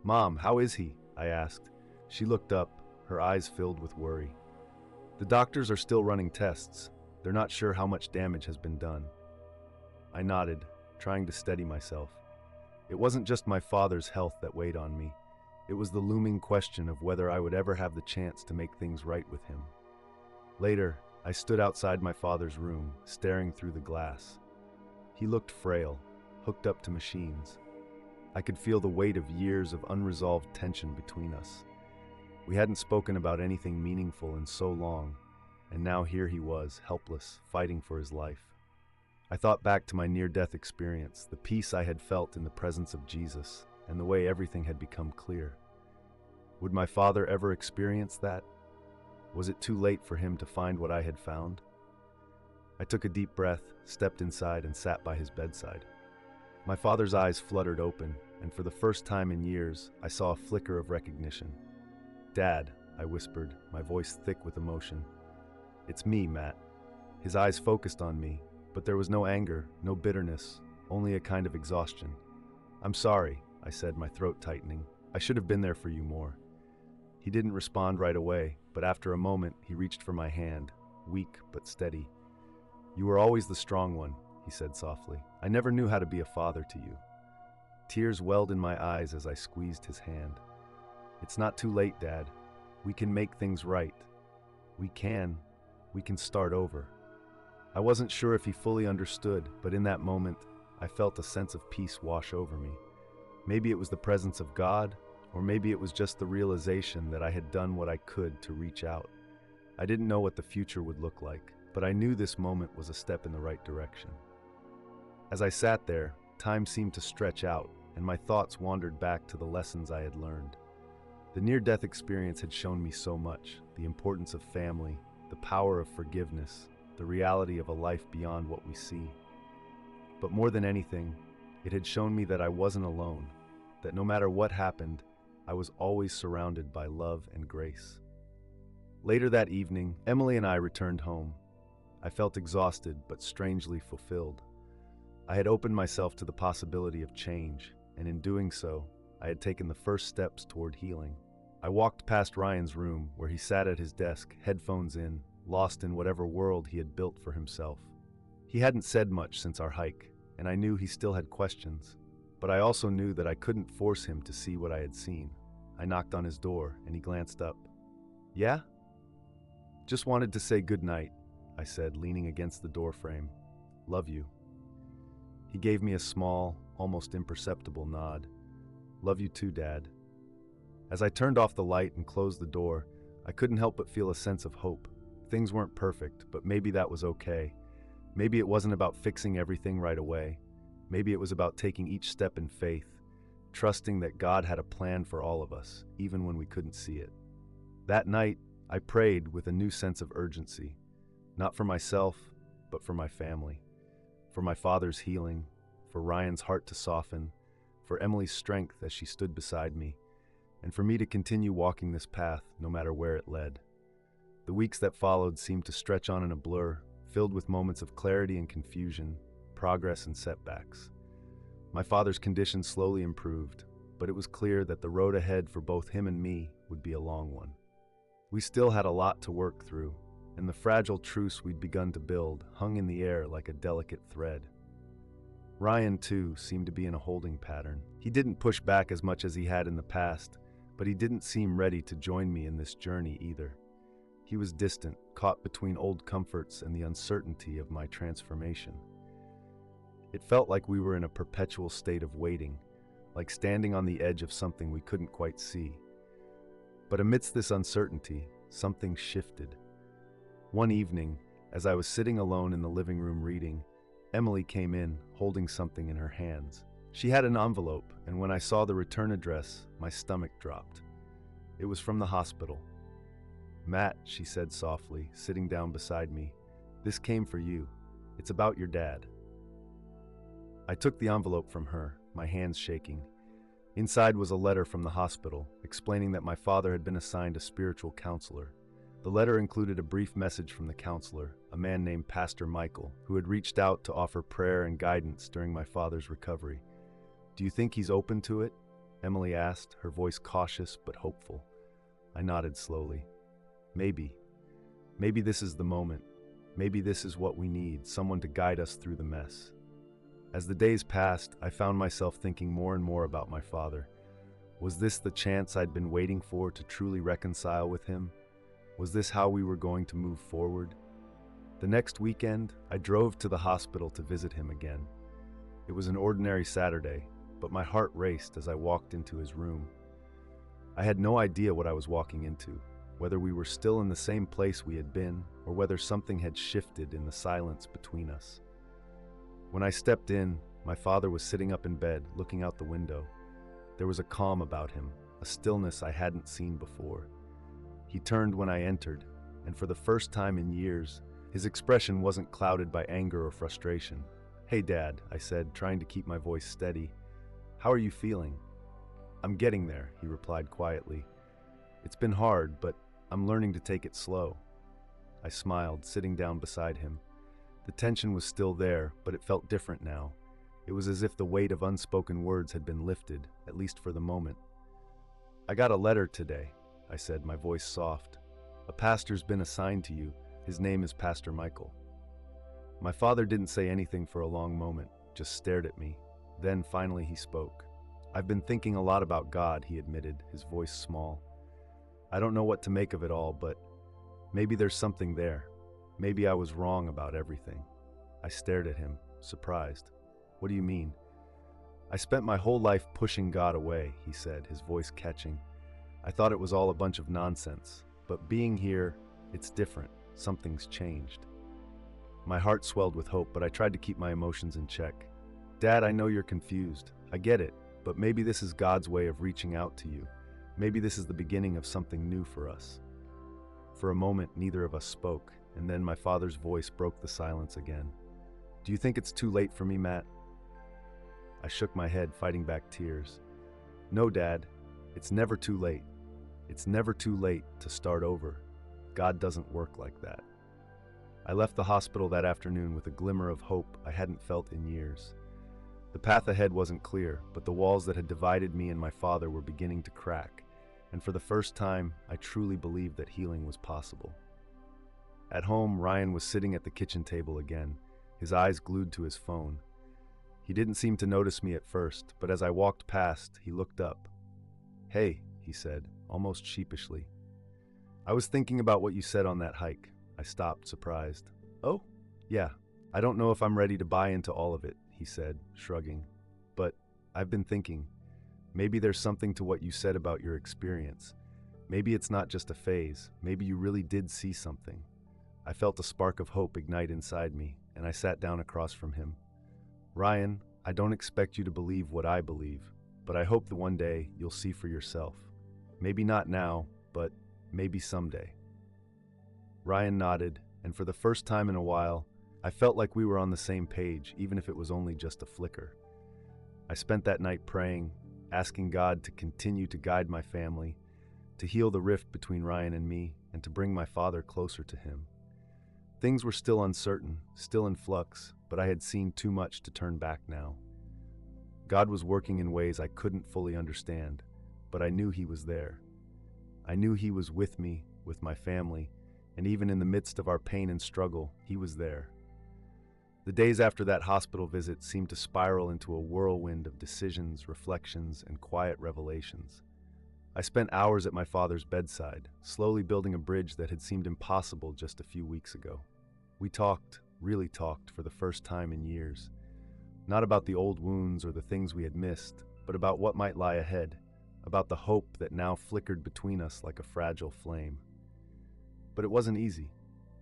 S1: "Mom, how is he?" I asked. She looked up, her eyes filled with worry. "The doctors are still running tests. They're not sure how much damage has been done." I nodded, trying to steady myself. It wasn't just my father's health that weighed on me. It was the looming question of whether I would ever have the chance to make things right with him. Later, I stood outside my father's room, staring through the glass. He looked frail, hooked up to machines. I could feel the weight of years of unresolved tension between us. We hadn't spoken about anything meaningful in so long, and now here he was, helpless, fighting for his life. I thought back to my near-death experience, the peace I had felt in the presence of Jesus, and the way everything had become clear. Would my father ever experience that? Was it too late for him to find what I had found? I took a deep breath, stepped inside, and sat by his bedside. My father's eyes fluttered open, and for the first time in years, I saw a flicker of recognition. "Dad," I whispered, my voice thick with emotion. "It's me, Matt." His eyes focused on me, but there was no anger, no bitterness, only a kind of exhaustion. "I'm sorry," I said, my throat tightening. "I should have been there for you more." He didn't respond right away, but after a moment, he reached for my hand, weak but steady. "You were always the strong one," he said softly. "I never knew how to be a father to you." Tears welled in my eyes as I squeezed his hand. "It's not too late, Dad. We can make things right. We can start over." I wasn't sure if he fully understood, but in that moment, I felt a sense of peace wash over me. Maybe it was the presence of God, or maybe it was just the realization that I had done what I could to reach out. I didn't know what the future would look like, but I knew this moment was a step in the right direction. As I sat there, time seemed to stretch out, and my thoughts wandered back to the lessons I had learned. The near-death experience had shown me so much: the importance of family, the power of forgiveness, the reality of a life beyond what we see. But more than anything, it had shown me that I wasn't alone, that no matter what happened, I was always surrounded by love and grace. Later that evening, Emily and I returned home. I felt exhausted but strangely fulfilled. I had opened myself to the possibility of change, and in doing so, I had taken the first steps toward healing. I walked past Ryan's room, where he sat at his desk, headphones in, lost in whatever world he had built for himself. He hadn't said much since our hike, and I knew he still had questions. But I also knew that I couldn't force him to see what I had seen. I knocked on his door, and he glanced up. "Yeah?" "Just wanted to say good night," I said, leaning against the doorframe. "Love you." He gave me a small, almost imperceptible nod. "Love you too, Dad." As I turned off the light and closed the door, I couldn't help but feel a sense of hope. Things weren't perfect, but maybe that was okay. Maybe it wasn't about fixing everything right away. Maybe it was about taking each step in faith, trusting that God had a plan for all of us, even when we couldn't see it. That night, I prayed with a new sense of urgency, not for myself, but for my family, for my father's healing, for Ryan's heart to soften, for Emily's strength as she stood beside me. and for me to continue walking this path no matter where it led. The weeks that followed seemed to stretch on in a blur, filled with moments of clarity and confusion, progress and setbacks. My father's condition slowly improved, but it was clear that the road ahead for both him and me would be a long one. We still had a lot to work through, and the fragile truce we'd begun to build hung in the air like a delicate thread. Ryan, too, seemed to be in a holding pattern. He didn't push back as much as he had in the past, but he didn't seem ready to join me in this journey either. He was distant, caught between old comforts and the uncertainty of my transformation. It felt like we were in a perpetual state of waiting, like standing on the edge of something we couldn't quite see. But amidst this uncertainty, something shifted. One evening, as I was sitting alone in the living room reading, Emily came in, holding something in her hands. She had an envelope, and when I saw the return address, my stomach dropped. It was from the hospital. "Matt," she said softly, sitting down beside me, "this came for you. It's about your dad." I took the envelope from her, my hands shaking. Inside was a letter from the hospital, explaining that my father had been assigned a spiritual counselor. The letter included a brief message from the counselor, a man named Pastor Michael, who had reached out to offer prayer and guidance during my father's recovery. "Do you think he's open to it?" Emily asked, her voice cautious but hopeful. I nodded slowly. Maybe. Maybe this is the moment. Maybe this is what we need, someone to guide us through the mess. As the days passed, I found myself thinking more and more about my father. Was this the chance I'd been waiting for to truly reconcile with him? Was this how we were going to move forward? The next weekend, I drove to the hospital to visit him again. It was an ordinary Saturday, but my heart raced as I walked into his room. I had no idea what I was walking into, whether we were still in the same place we had been, or whether something had shifted in the silence between us. When I stepped in, my father was sitting up in bed, looking out the window. There was a calm about him, a stillness I hadn't seen before. He turned when I entered, and for the first time in years, his expression wasn't clouded by anger or frustration. "Hey, Dad," I said, trying to keep my voice steady. "How are you feeling?" "I'm getting there," he replied quietly. "It's been hard, but I'm learning to take it slow." I smiled, sitting down beside him. The tension was still there, but it felt different now. It was as if the weight of unspoken words had been lifted, at least for the moment. "I got a letter today," I said, my voice soft. "A pastor's been assigned to you. His name is Pastor Michael." My father didn't say anything for a long moment, just stared at me. Then finally he spoke. "I've been thinking a lot about God," he admitted, his voice small. "I don't know what to make of it all, but maybe there's something there. Maybe I was wrong about everything." I stared at him, surprised. "What do you mean?" "I spent my whole life pushing God away," he said, his voice catching. "I thought it was all a bunch of nonsense, but being here, it's different. Something's changed." My heart swelled with hope, but I tried to keep my emotions in check. "Dad, I know you're confused. I get it, but maybe this is God's way of reaching out to you. Maybe this is the beginning of something new for us." For a moment, neither of us spoke, and then my father's voice broke the silence again. "Do you think it's too late for me, Matt?" I shook my head, fighting back tears. "No, Dad, it's never too late. It's never too late to start over. God doesn't work like that." I left the hospital that afternoon with a glimmer of hope I hadn't felt in years. The path ahead wasn't clear, but the walls that had divided me and my father were beginning to crack, and for the first time, I truly believed that healing was possible. At home, Ryan was sitting at the kitchen table again, his eyes glued to his phone. He didn't seem to notice me at first, but as I walked past, he looked up. "Hey," he said, almost sheepishly. "I was thinking about what you said on that hike." I stopped, surprised. "Oh? Yeah. I don't know if I'm ready to buy into all of it," he said, shrugging. "But I've been thinking, maybe there's something to what you said about your experience. Maybe it's not just a phase. Maybe you really did see something." I felt a spark of hope ignite inside me, and I sat down across from him. "Ryan, I don't expect you to believe what I believe, but I hope that one day you'll see for yourself. Maybe not now, but maybe someday." Ryan nodded, and for the first time in a while, I felt like we were on the same page, even if it was only just a flicker. I spent that night praying, asking God to continue to guide my family, to heal the rift between Ryan and me, and to bring my father closer to him. Things were still uncertain, still in flux, but I had seen too much to turn back now. God was working in ways I couldn't fully understand, but I knew He was there. I knew He was with me, with my family, and even in the midst of our pain and struggle, He was there. The days after that hospital visit seemed to spiral into a whirlwind of decisions, reflections, and quiet revelations. I spent hours at my father's bedside, slowly building a bridge that had seemed impossible just a few weeks ago. We talked, really talked, for the first time in years. Not about the old wounds or the things we had missed, but about what might lie ahead, about the hope that now flickered between us like a fragile flame. But it wasn't easy.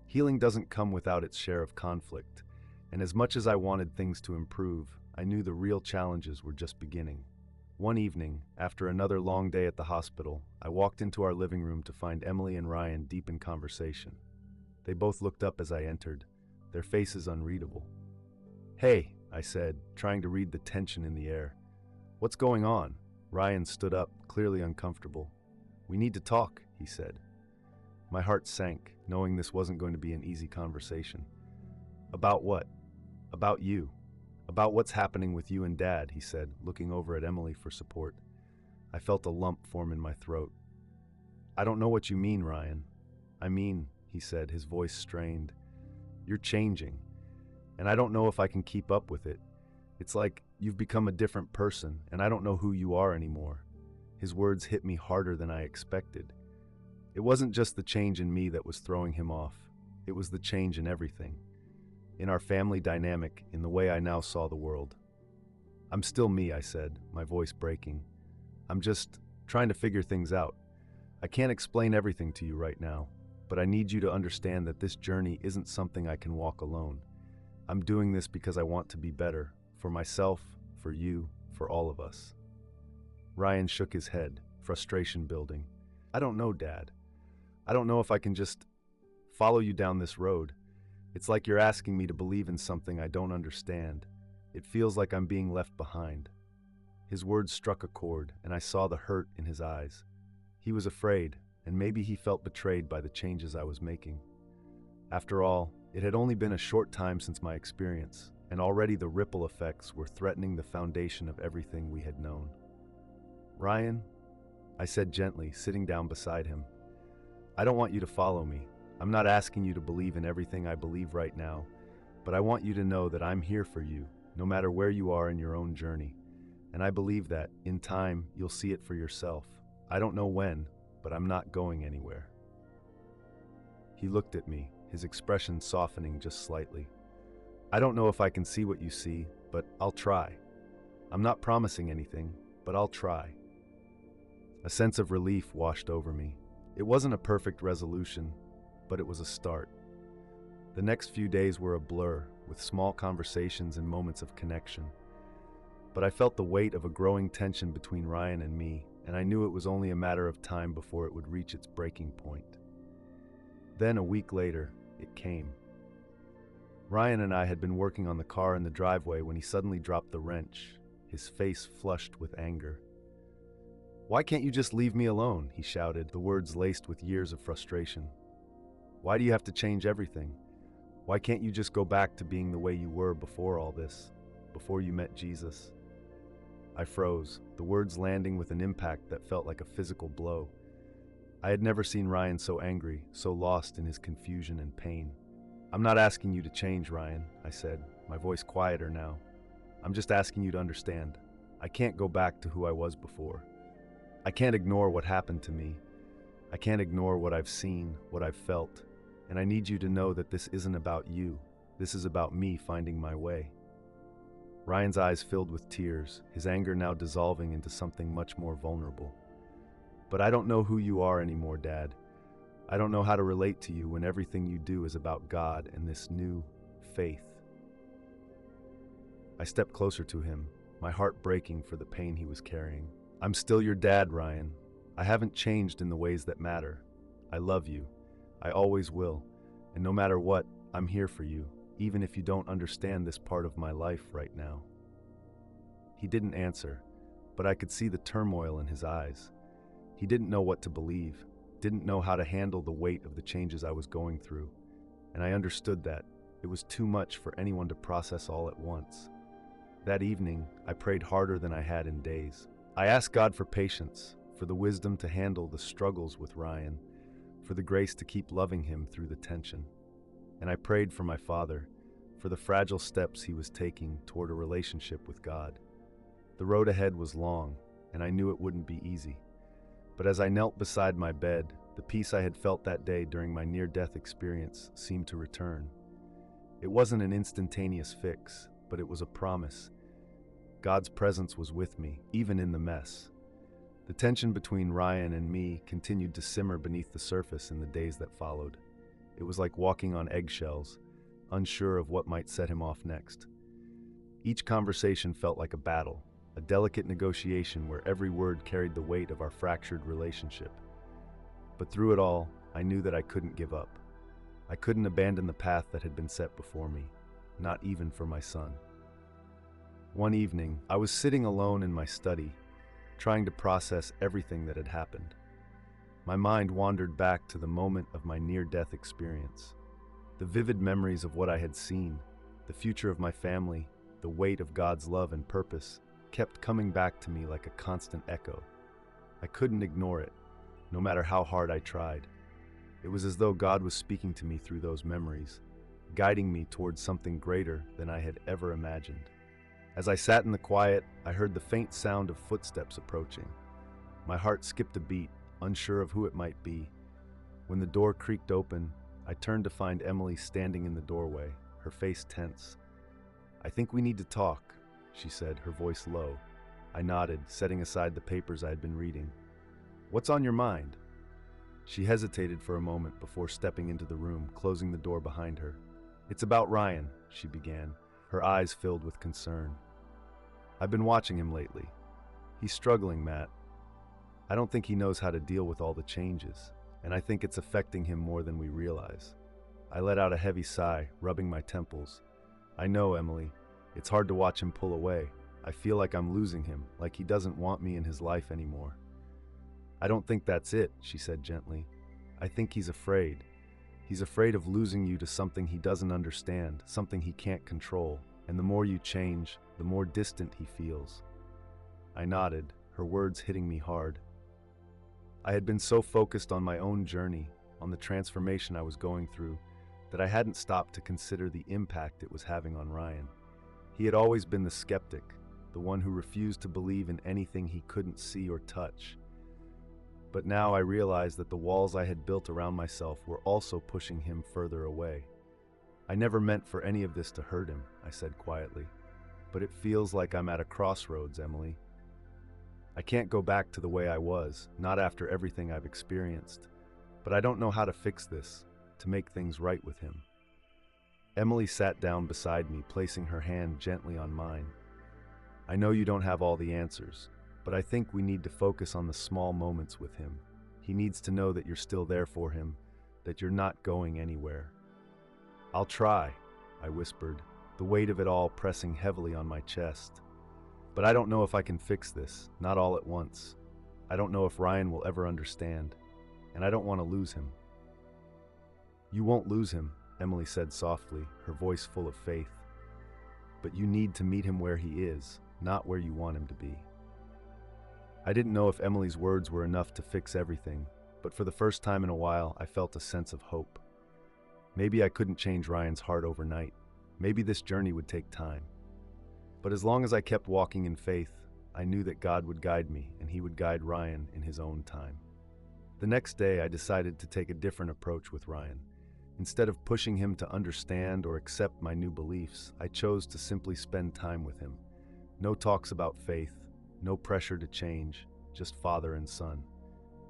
S1: Healing doesn't come without its share of conflict, and as much as I wanted things to improve, I knew the real challenges were just beginning. One evening, after another long day at the hospital, I walked into our living room to find Emily and Ryan deep in conversation. They both looked up as I entered, their faces unreadable. "Hey," I said, trying to read the tension in the air. "What's going on?" Ryan stood up, clearly uncomfortable. "We need to talk," he said. My heart sank, knowing this wasn't going to be an easy conversation. "About what?" "About you. About what's happening with you and Dad," he said, looking over at Emily for support. I felt a lump form in my throat. "I don't know what you mean, Ryan." "I mean," he said, his voice strained, "you're changing, and I don't know if I can keep up with it. It's like you've become a different person, and I don't know who you are anymore." His words hit me harder than I expected. It wasn't just the change in me that was throwing him off. It was the change in everything. In our family dynamic, in the way I now saw the world. "I'm still me," I said, my voice breaking. "I'm just trying to figure things out. I can't explain everything to you right now, but I need you to understand that this journey isn't something I can walk alone. I'm doing this because I want to be better, for myself, for you, for all of us." Ryan shook his head, frustration building. "I don't know, Dad. I don't know if I can just follow you down this road. It's like you're asking me to believe in something I don't understand. It feels like I'm being left behind." His words struck a chord, and I saw the hurt in his eyes. He was afraid, and maybe he felt betrayed by the changes I was making. After all, it had only been a short time since my experience, and already the ripple effects were threatening the foundation of everything we had known. "Ryan," I said gently, sitting down beside him, "I don't want you to follow me. I'm not asking you to believe in everything I believe right now, but I want you to know that I'm here for you, no matter where you are in your own journey. And I believe that, in time, you'll see it for yourself. I don't know when, but I'm not going anywhere." He looked at me, his expression softening just slightly. "I don't know if I can see what you see, but I'll try. I'm not promising anything, but I'll try." A sense of relief washed over me. It wasn't a perfect resolution, but it was a start. The next few days were a blur, with small conversations and moments of connection. But I felt the weight of a growing tension between Ryan and me, and I knew it was only a matter of time before it would reach its breaking point. Then, a week later, it came. Ryan and I had been working on the car in the driveway when he suddenly dropped the wrench, his face flushed with anger. "Why can't you just leave me alone?" he shouted, the words laced with years of frustration. "Why do you have to change everything? Why can't you just go back to being the way you were before all this, before you met Jesus?" I froze, the words landing with an impact that felt like a physical blow. I had never seen Ryan so angry, so lost in his confusion and pain. "I'm not asking you to change, Ryan," I said, my voice quieter now. "I'm just asking you to understand. I can't go back to who I was before. I can't ignore what happened to me. I can't ignore what I've seen, what I've felt. And I need you to know that this isn't about you. This is about me finding my way." Ryan's eyes filled with tears, his anger now dissolving into something much more vulnerable. "But I don't know who you are anymore, Dad. I don't know how to relate to you when everything you do is about God and this new faith." I stepped closer to him, my heart breaking for the pain he was carrying. "I'm still your dad, Ryan. I haven't changed in the ways that matter. I love you. I always will. And no matter what, I'm here for you, even if you don't understand this part of my life right now." He didn't answer, but I could see the turmoil in his eyes. He didn't know what to believe, didn't know how to handle the weight of the changes I was going through, and I understood that it was too much for anyone to process all at once. That evening, I prayed harder than I had in days. I asked God for patience, for the wisdom to handle the struggles with Ryan, for the grace to keep loving him through the tension. And I prayed for my father, for the fragile steps he was taking toward a relationship with God. The road ahead was long, and I knew it wouldn't be easy. But as I knelt beside my bed, the peace I had felt that day during my near-death experience seemed to return. It wasn't an instantaneous fix, but it was a promise. God's presence was with me, even in the mess. The tension between Ryan and me continued to simmer beneath the surface in the days that followed. It was like walking on eggshells, unsure of what might set him off next. Each conversation felt like a battle, a delicate negotiation where every word carried the weight of our fractured relationship. But through it all, I knew that I couldn't give up. I couldn't abandon the path that had been set before me, not even for my son. One evening, I was sitting alone in my study, trying to process everything that had happened. My mind wandered back to the moment of my near-death experience. The vivid memories of what I had seen, the future of my family, the weight of God's love and purpose, kept coming back to me like a constant echo. I couldn't ignore it, no matter how hard I tried. It was as though God was speaking to me through those memories, guiding me towards something greater than I had ever imagined. As I sat in the quiet, I heard the faint sound of footsteps approaching. My heart skipped a beat, unsure of who it might be. When the door creaked open, I turned to find Emily standing in the doorway, her face tense. "I think we need to talk," she said, her voice low. I nodded, setting aside the papers I had been reading. "What's on your mind?" She hesitated for a moment before stepping into the room, closing the door behind her. "It's about Ryan," she began, her eyes filled with concern. "I've been watching him lately. He's struggling, Matt. I don't think he knows how to deal with all the changes, and I think it's affecting him more than we realize." I let out a heavy sigh, rubbing my temples. "I know, Emily. It's hard to watch him pull away. I feel like I'm losing him, like he doesn't want me in his life anymore." "I don't think that's it," she said gently. "I think he's afraid. He's afraid of losing you to something he doesn't understand, something he can't control. And the more you change, the more distant he feels." I nodded, her words hitting me hard. I had been so focused on my own journey, on the transformation I was going through, that I hadn't stopped to consider the impact it was having on Ryan. He had always been the skeptic, the one who refused to believe in anything he couldn't see or touch. But now I realized that the walls I had built around myself were also pushing him further away. "I never meant for any of this to hurt him," I said quietly. "But it feels like I'm at a crossroads, Emily. I can't go back to the way I was, not after everything I've experienced. But I don't know how to fix this, to make things right with him." Emily sat down beside me, placing her hand gently on mine. "I know you don't have all the answers, but I think we need to focus on the small moments with him. He needs to know that you're still there for him, that you're not going anywhere." "I'll try," I whispered, the weight of it all pressing heavily on my chest. "But I don't know if I can fix this, not all at once. I don't know if Ryan will ever understand, and I don't want to lose him." "You won't lose him," Emily said softly, her voice full of faith. "But you need to meet him where he is, not where you want him to be." I didn't know if Emily's words were enough to fix everything, but for the first time in a while, I felt a sense of hope. Maybe I couldn't change Ryan's heart overnight. Maybe this journey would take time. But as long as I kept walking in faith, I knew that God would guide me and he would guide Ryan in his own time. The next day, I decided to take a different approach with Ryan. Instead of pushing him to understand or accept my new beliefs, I chose to simply spend time with him. No talks about faith, no pressure to change, just father and son.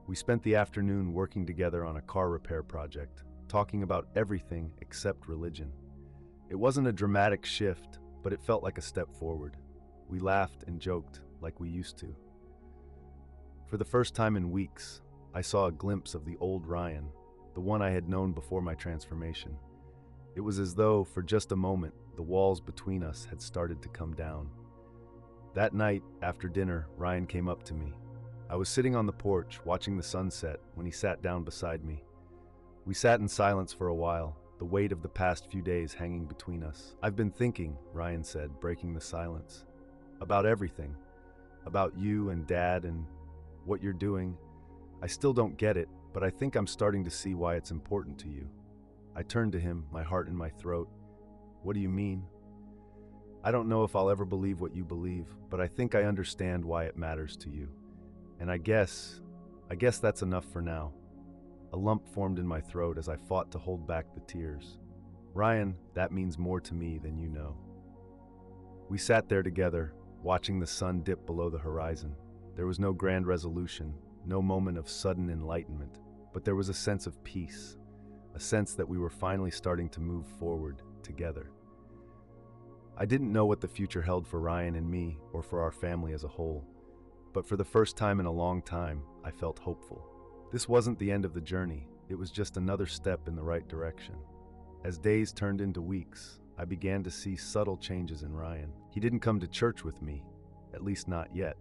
S1: We spent the afternoon working together on a car repair project, talking about everything except religion. It wasn't a dramatic shift, but it felt like a step forward. We laughed and joked like we used to. For the first time in weeks, I saw a glimpse of the old Ryan, the one I had known before my transformation. It was as though, for just a moment, the walls between us had started to come down. That night, after dinner, Ryan came up to me. I was sitting on the porch, watching the sunset, when he sat down beside me. We sat in silence for a while, the weight of the past few days hanging between us. "I've been thinking," Ryan said, breaking the silence, "about everything. About you and Dad and what you're doing. I still don't get it, but I think I'm starting to see why it's important to you." I turned to him, my heart in my throat. "What do you mean?" "I don't know if I'll ever believe what you believe, but I think I understand why it matters to you. And I guess that's enough for now." A lump formed in my throat as I fought to hold back the tears. "Ryan, that means more to me than you know." We sat there together, watching the sun dip below the horizon. There was no grand resolution, no moment of sudden enlightenment, but there was a sense of peace, a sense that we were finally starting to move forward together. I didn't know what the future held for Ryan and me, or for our family as a whole, but for the first time in a long time, I felt hopeful. This wasn't the end of the journey, it was just another step in the right direction. As days turned into weeks, I began to see subtle changes in Ryan. He didn't come to church with me, at least not yet,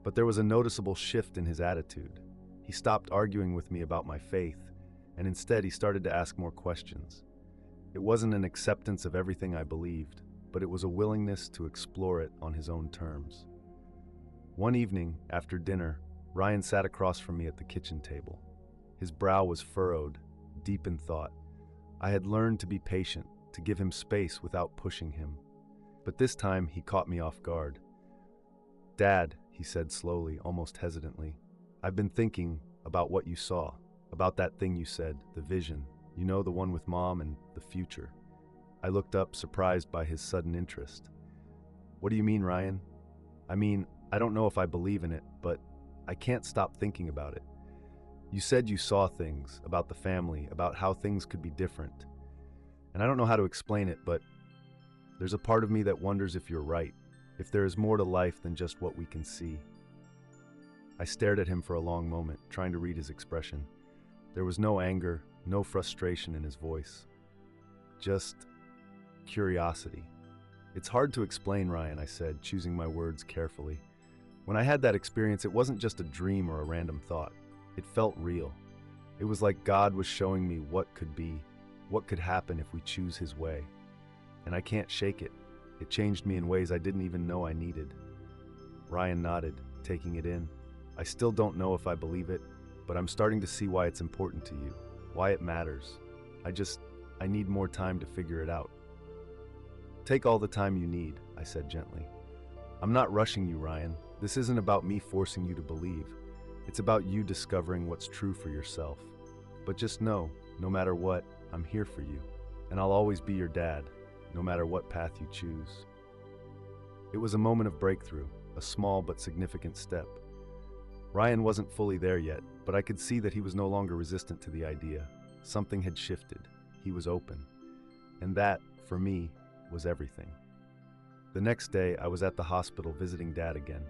S1: but there was a noticeable shift in his attitude. He stopped arguing with me about my faith, and instead he started to ask more questions. It wasn't an acceptance of everything I believed, but it was a willingness to explore it on his own terms. One evening, after dinner, Ryan sat across from me at the kitchen table. His brow was furrowed, deep in thought. I had learned to be patient, to give him space without pushing him. But this time he caught me off guard. "Dad," he said slowly, almost hesitantly, "I've been thinking about what you saw, about that thing you said, the vision, you know, the one with Mom and the future." I looked up, surprised by his sudden interest. "What do you mean, Ryan?" "I mean, I don't know if I believe in it, but I can't stop thinking about it. You said you saw things, about the family, about how things could be different. And I don't know how to explain it, but there's a part of me that wonders if you're right, if there is more to life than just what we can see." I stared at him for a long moment, trying to read his expression. There was no anger, no frustration in his voice. Just curiosity. "It's hard to explain, Ryan," I said, choosing my words carefully. "When I had that experience, it wasn't just a dream or a random thought. It felt real. It was like God was showing me what could be, what could happen if we choose His way. And I can't shake it. It changed me in ways I didn't even know I needed." Ryan nodded, taking it in. "I still don't know if I believe it, but I'm starting to see why it's important to you, why it matters. I need more time to figure it out." "Take all the time you need," I said gently. "I'm not rushing you, Ryan. This isn't about me forcing you to believe. It's about you discovering what's true for yourself. But just know, no matter what, I'm here for you. And I'll always be your dad, no matter what path you choose." It was a moment of breakthrough, a small but significant step. Ryan wasn't fully there yet, but I could see that he was no longer resistant to the idea. Something had shifted. He was open. And that, for me, was everything. The next day, I was at the hospital visiting Dad again.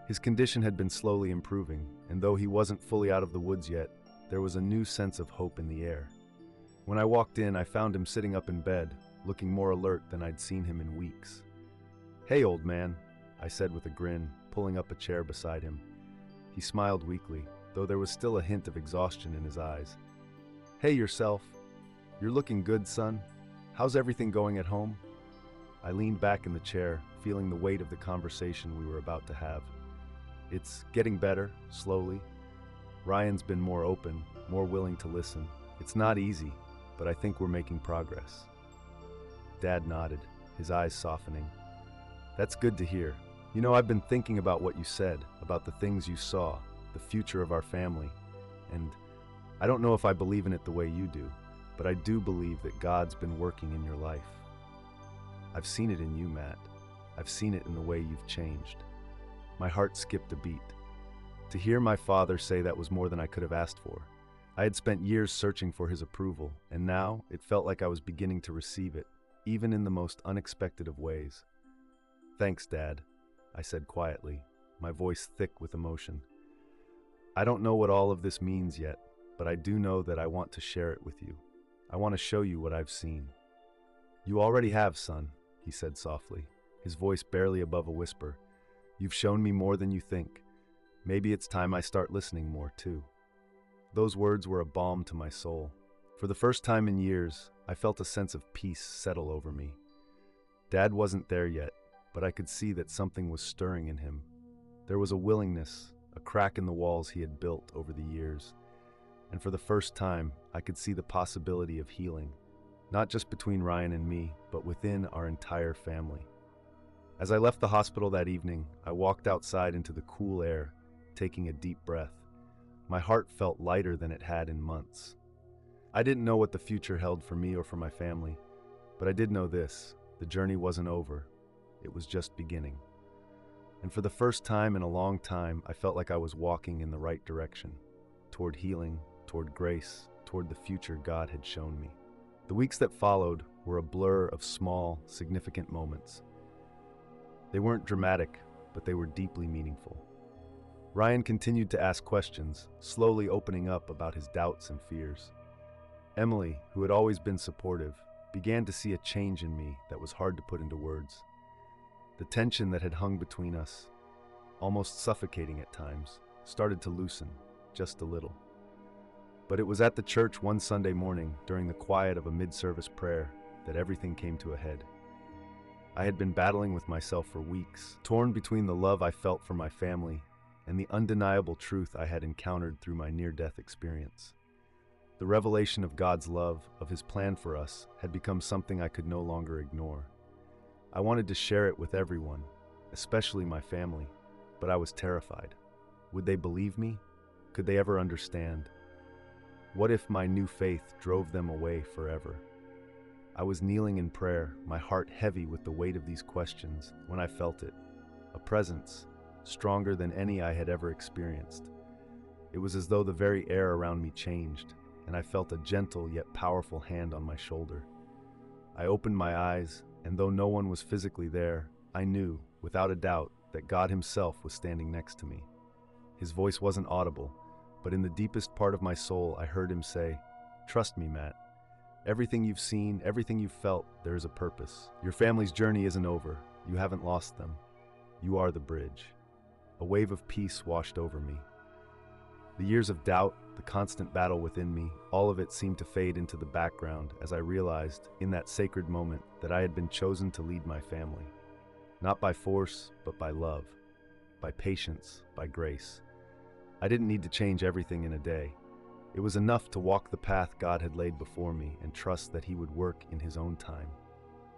S1: His condition had been slowly improving, and though he wasn't fully out of the woods yet, there was a new sense of hope in the air. When I walked in, I found him sitting up in bed, looking more alert than I'd seen him in weeks. "Hey, old man," I said with a grin, pulling up a chair beside him. He smiled weakly, though there was still a hint of exhaustion in his eyes. "Hey, yourself. You're looking good, son. How's everything going at home?" I leaned back in the chair, feeling the weight of the conversation we were about to have. "It's getting better, slowly. Ryan's been more open, more willing to listen. It's not easy, but I think we're making progress." Dad nodded, his eyes softening. "That's good to hear. You know, I've been thinking about what you said, about the things you saw, the future of our family, and I don't know if I believe in it the way you do, but I do believe that God's been working in your life. I've seen it in you, Matt. I've seen it in the way you've changed." My heart skipped a beat. To hear my father say that was more than I could have asked for. I had spent years searching for his approval, and now it felt like I was beginning to receive it, even in the most unexpected of ways. "Thanks, Dad," I said quietly, my voice thick with emotion. "I don't know what all of this means yet, but I do know that I want to share it with you. I want to show you what I've seen." "You already have, son," he said softly, his voice barely above a whisper. You've shown me more than you think. Maybe it's time I start listening more, too." Those words were a balm to my soul. For the first time in years, I felt a sense of peace settle over me. Dad wasn't there yet, but I could see that something was stirring in him. There was a willingness, a crack in the walls he had built over the years. And for the first time, I could see the possibility of healing, not just between Ryan and me, but within our entire family. As I left the hospital that evening, I walked outside into the cool air, taking a deep breath. My heart felt lighter than it had in months. I didn't know what the future held for me or for my family, but I did know this: the journey wasn't over. It was just beginning. And for the first time in a long time, I felt like I was walking in the right direction, toward healing, toward grace, toward the future God had shown me. The weeks that followed were a blur of small, significant moments. They weren't dramatic, but they were deeply meaningful. Ryan continued to ask questions, slowly opening up about his doubts and fears. Emily, who had always been supportive, began to see a change in me that was hard to put into words. The tension that had hung between us, almost suffocating at times, started to loosen, just a little. But it was at the church one Sunday morning, during the quiet of a mid-service prayer, that everything came to a head. I had been battling with myself for weeks, torn between the love I felt for my family and the undeniable truth I had encountered through my near-death experience. The revelation of God's love, of His plan for us, had become something I could no longer ignore. I wanted to share it with everyone, especially my family, but I was terrified. Would they believe me? Could they ever understand? What if my new faith drove them away forever? I was kneeling in prayer, my heart heavy with the weight of these questions, when I felt it, a presence, stronger than any I had ever experienced. It was as though the very air around me changed, and I felt a gentle yet powerful hand on my shoulder. I opened my eyes, and though no one was physically there, I knew, without a doubt, that God Himself was standing next to me. His voice wasn't audible, but in the deepest part of my soul, I heard Him say, "Trust me, Matt. Everything you've seen, everything you've felt, there is a purpose. Your family's journey isn't over. You haven't lost them. You are the bridge." A wave of peace washed over me. The years of doubt, the constant battle within me, all of it seemed to fade into the background as I realized, in that sacred moment, that I had been chosen to lead my family. Not by force, but by love, by patience, by grace. I didn't need to change everything in a day. It was enough to walk the path God had laid before me and trust that He would work in His own time.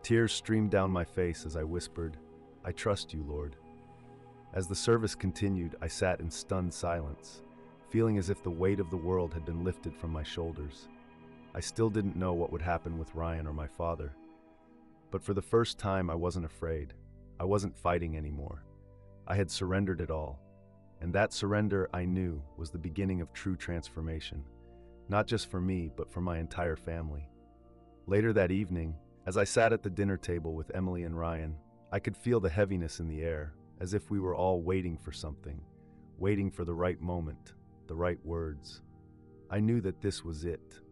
S1: Tears streamed down my face as I whispered, "I trust you, Lord." As the service continued, I sat in stunned silence, feeling as if the weight of the world had been lifted from my shoulders. I still didn't know what would happen with Ryan or my father. But for the first time, I wasn't afraid. I wasn't fighting anymore. I had surrendered it all. And that surrender, I knew, was the beginning of true transformation, not just for me, but for my entire family. Later that evening, as I sat at the dinner table with Emily and Ryan, I could feel the heaviness in the air, as if we were all waiting for something, waiting for the right moment, the right words. I knew that this was it.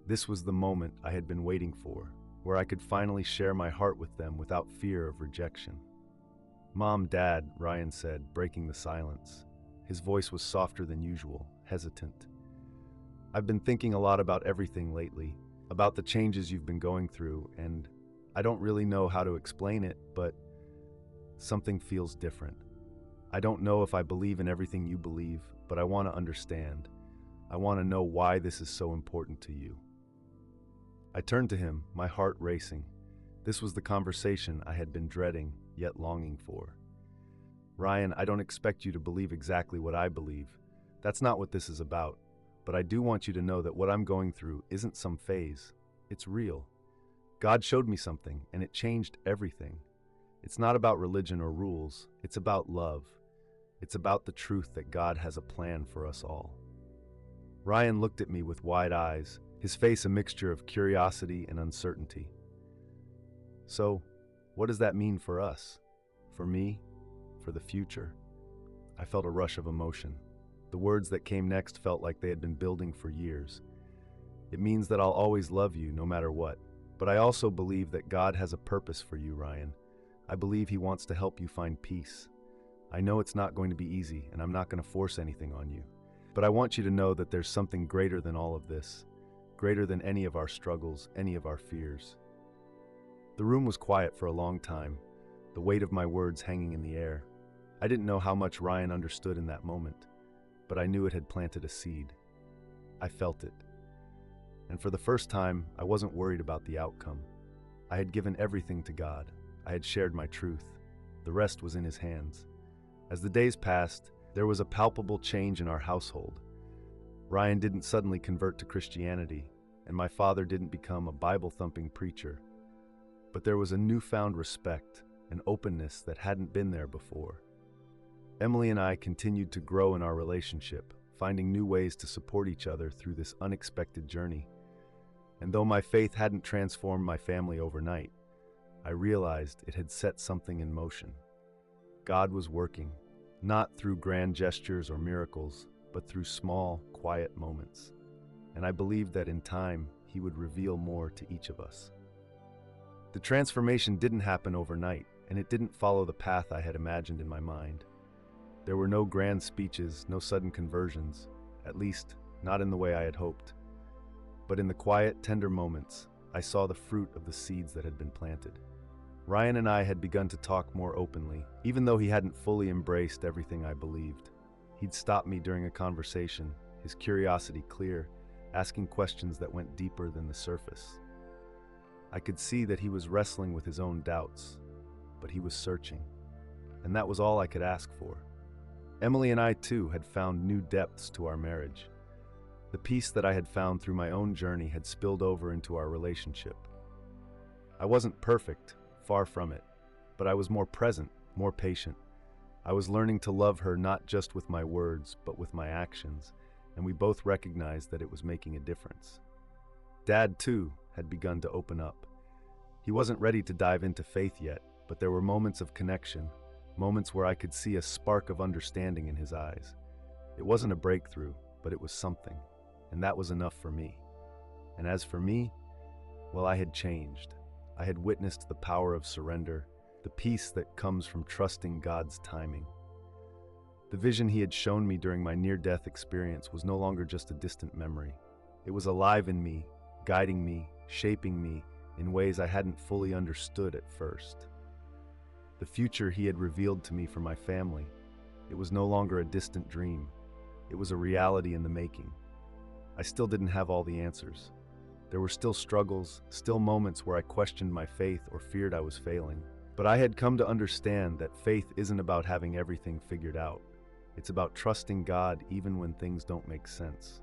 S1: This was the moment I had been waiting for, where I could finally share my heart with them without fear of rejection. "Mom, Dad," Ryan said, breaking the silence. His voice was softer than usual, hesitant. "I've been thinking a lot about everything lately, about the changes you've been going through, and I don't really know how to explain it, but something feels different. I don't know if I believe in everything you believe, but I want to understand. I want to know why this is so important to you." I turned to him, my heart racing. This was the conversation I had been dreading, yet longing for. "Ryan, I don't expect you to believe exactly what I believe. That's not what this is about. But I do want you to know that what I'm going through isn't some phase. It's real. God showed me something, and it changed everything. It's not about religion or rules. It's about love. It's about the truth that God has a plan for us all." Ryan looked at me with wide eyes, his face a mixture of curiosity and uncertainty. "So, what does that mean for us? For me? For the future?" I felt a rush of emotion. The words that came next felt like they had been building for years. "It means that I'll always love you no matter what. But I also believe that God has a purpose for you, Ryan. I believe He wants to help you find peace, I know it's not going to be easy, and I'm not going to force anything on you. But I want you to know that there's something greater than all of this, greater than any of our struggles, any of our fears. The room was quiet for a long time, the weight of my words hanging in the air. I didn't know how much Ryan understood in that moment, but I knew it had planted a seed. I felt it. And for the first time, I wasn't worried about the outcome. I had given everything to God. I had shared my truth. The rest was in His hands. As the days passed, there was a palpable change in our household. Ryan didn't suddenly convert to Christianity, and my father didn't become a Bible-thumping preacher. But there was a newfound respect, an openness that hadn't been there before. Emily and I continued to grow in our relationship, finding new ways to support each other through this unexpected journey. And though my faith hadn't transformed my family overnight, I realized it had set something in motion. God was working, not through grand gestures or miracles, but through small, quiet moments. And I believed that in time, He would reveal more to each of us. The transformation didn't happen overnight, and it didn't follow the path I had imagined in my mind. There were no grand speeches, no sudden conversions, at least not in the way I had hoped. But in the quiet, tender moments, I saw the fruit of the seeds that had been planted. Ryan and I had begun to talk more openly, even though he hadn't fully embraced everything I believed. He'd stop me during a conversation, his curiosity clear, asking questions that went deeper than the surface. I could see that he was wrestling with his own doubts, but he was searching, and that was all I could ask for. Emily and I, too, had found new depths to our marriage. The peace that I had found through my own journey had spilled over into our relationship. I wasn't perfect, far from it, but I was more present, more patient. I was learning to love her not just with my words, but with my actions, and we both recognized that it was making a difference. Dad, too, had begun to open up. He wasn't ready to dive into faith yet, but there were moments of connection, moments where I could see a spark of understanding in his eyes. It wasn't a breakthrough, but it was something, and that was enough for me. And as for me, well, I had changed. I had witnessed the power of surrender, the peace that comes from trusting God's timing. The vision He had shown me during my near-death experience was no longer just a distant memory. It was alive in me, guiding me, shaping me in ways I hadn't fully understood at first. The future He had revealed to me for my family, it was no longer a distant dream. It was a reality in the making. I still didn't have all the answers. There were still struggles, still moments where I questioned my faith or feared I was failing. But I had come to understand that faith isn't about having everything figured out. It's about trusting God even when things don't make sense.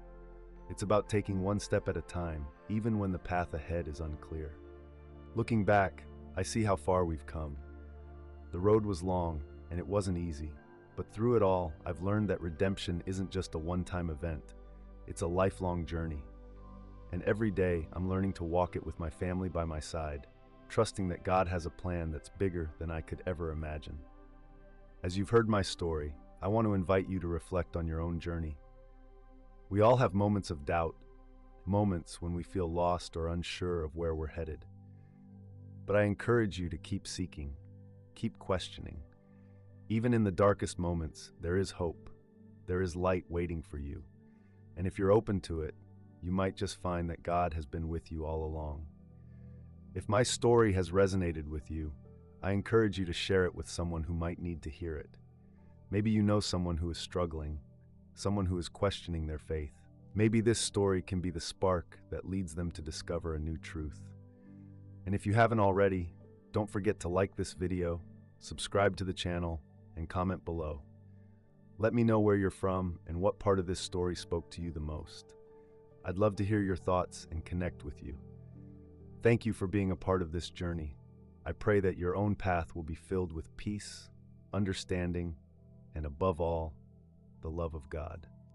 S1: It's about taking one step at a time, even when the path ahead is unclear. Looking back, I see how far we've come. The road was long, and it wasn't easy. But through it all, I've learned that redemption isn't just a one-time event. It's a lifelong journey. And every day, I'm learning to walk it with my family by my side, trusting that God has a plan that's bigger than I could ever imagine. As you've heard my story, I want to invite you to reflect on your own journey. We all have moments of doubt, moments when we feel lost or unsure of where we're headed. But I encourage you to keep seeking, keep questioning. Even in the darkest moments, there is hope. There is light waiting for you. And if you're open to it, you might just find that God has been with you all along. If my story has resonated with you, I encourage you to share it with someone who might need to hear it. Maybe you know someone who is struggling, someone who is questioning their faith. Maybe this story can be the spark that leads them to discover a new truth. And if you haven't already, don't forget to like this video, subscribe to the channel, and comment below. Let me know where you're from and what part of this story spoke to you the most. I'd love to hear your thoughts and connect with you. Thank you for being a part of this journey. I pray that your own path will be filled with peace, understanding, and above all, the love of God.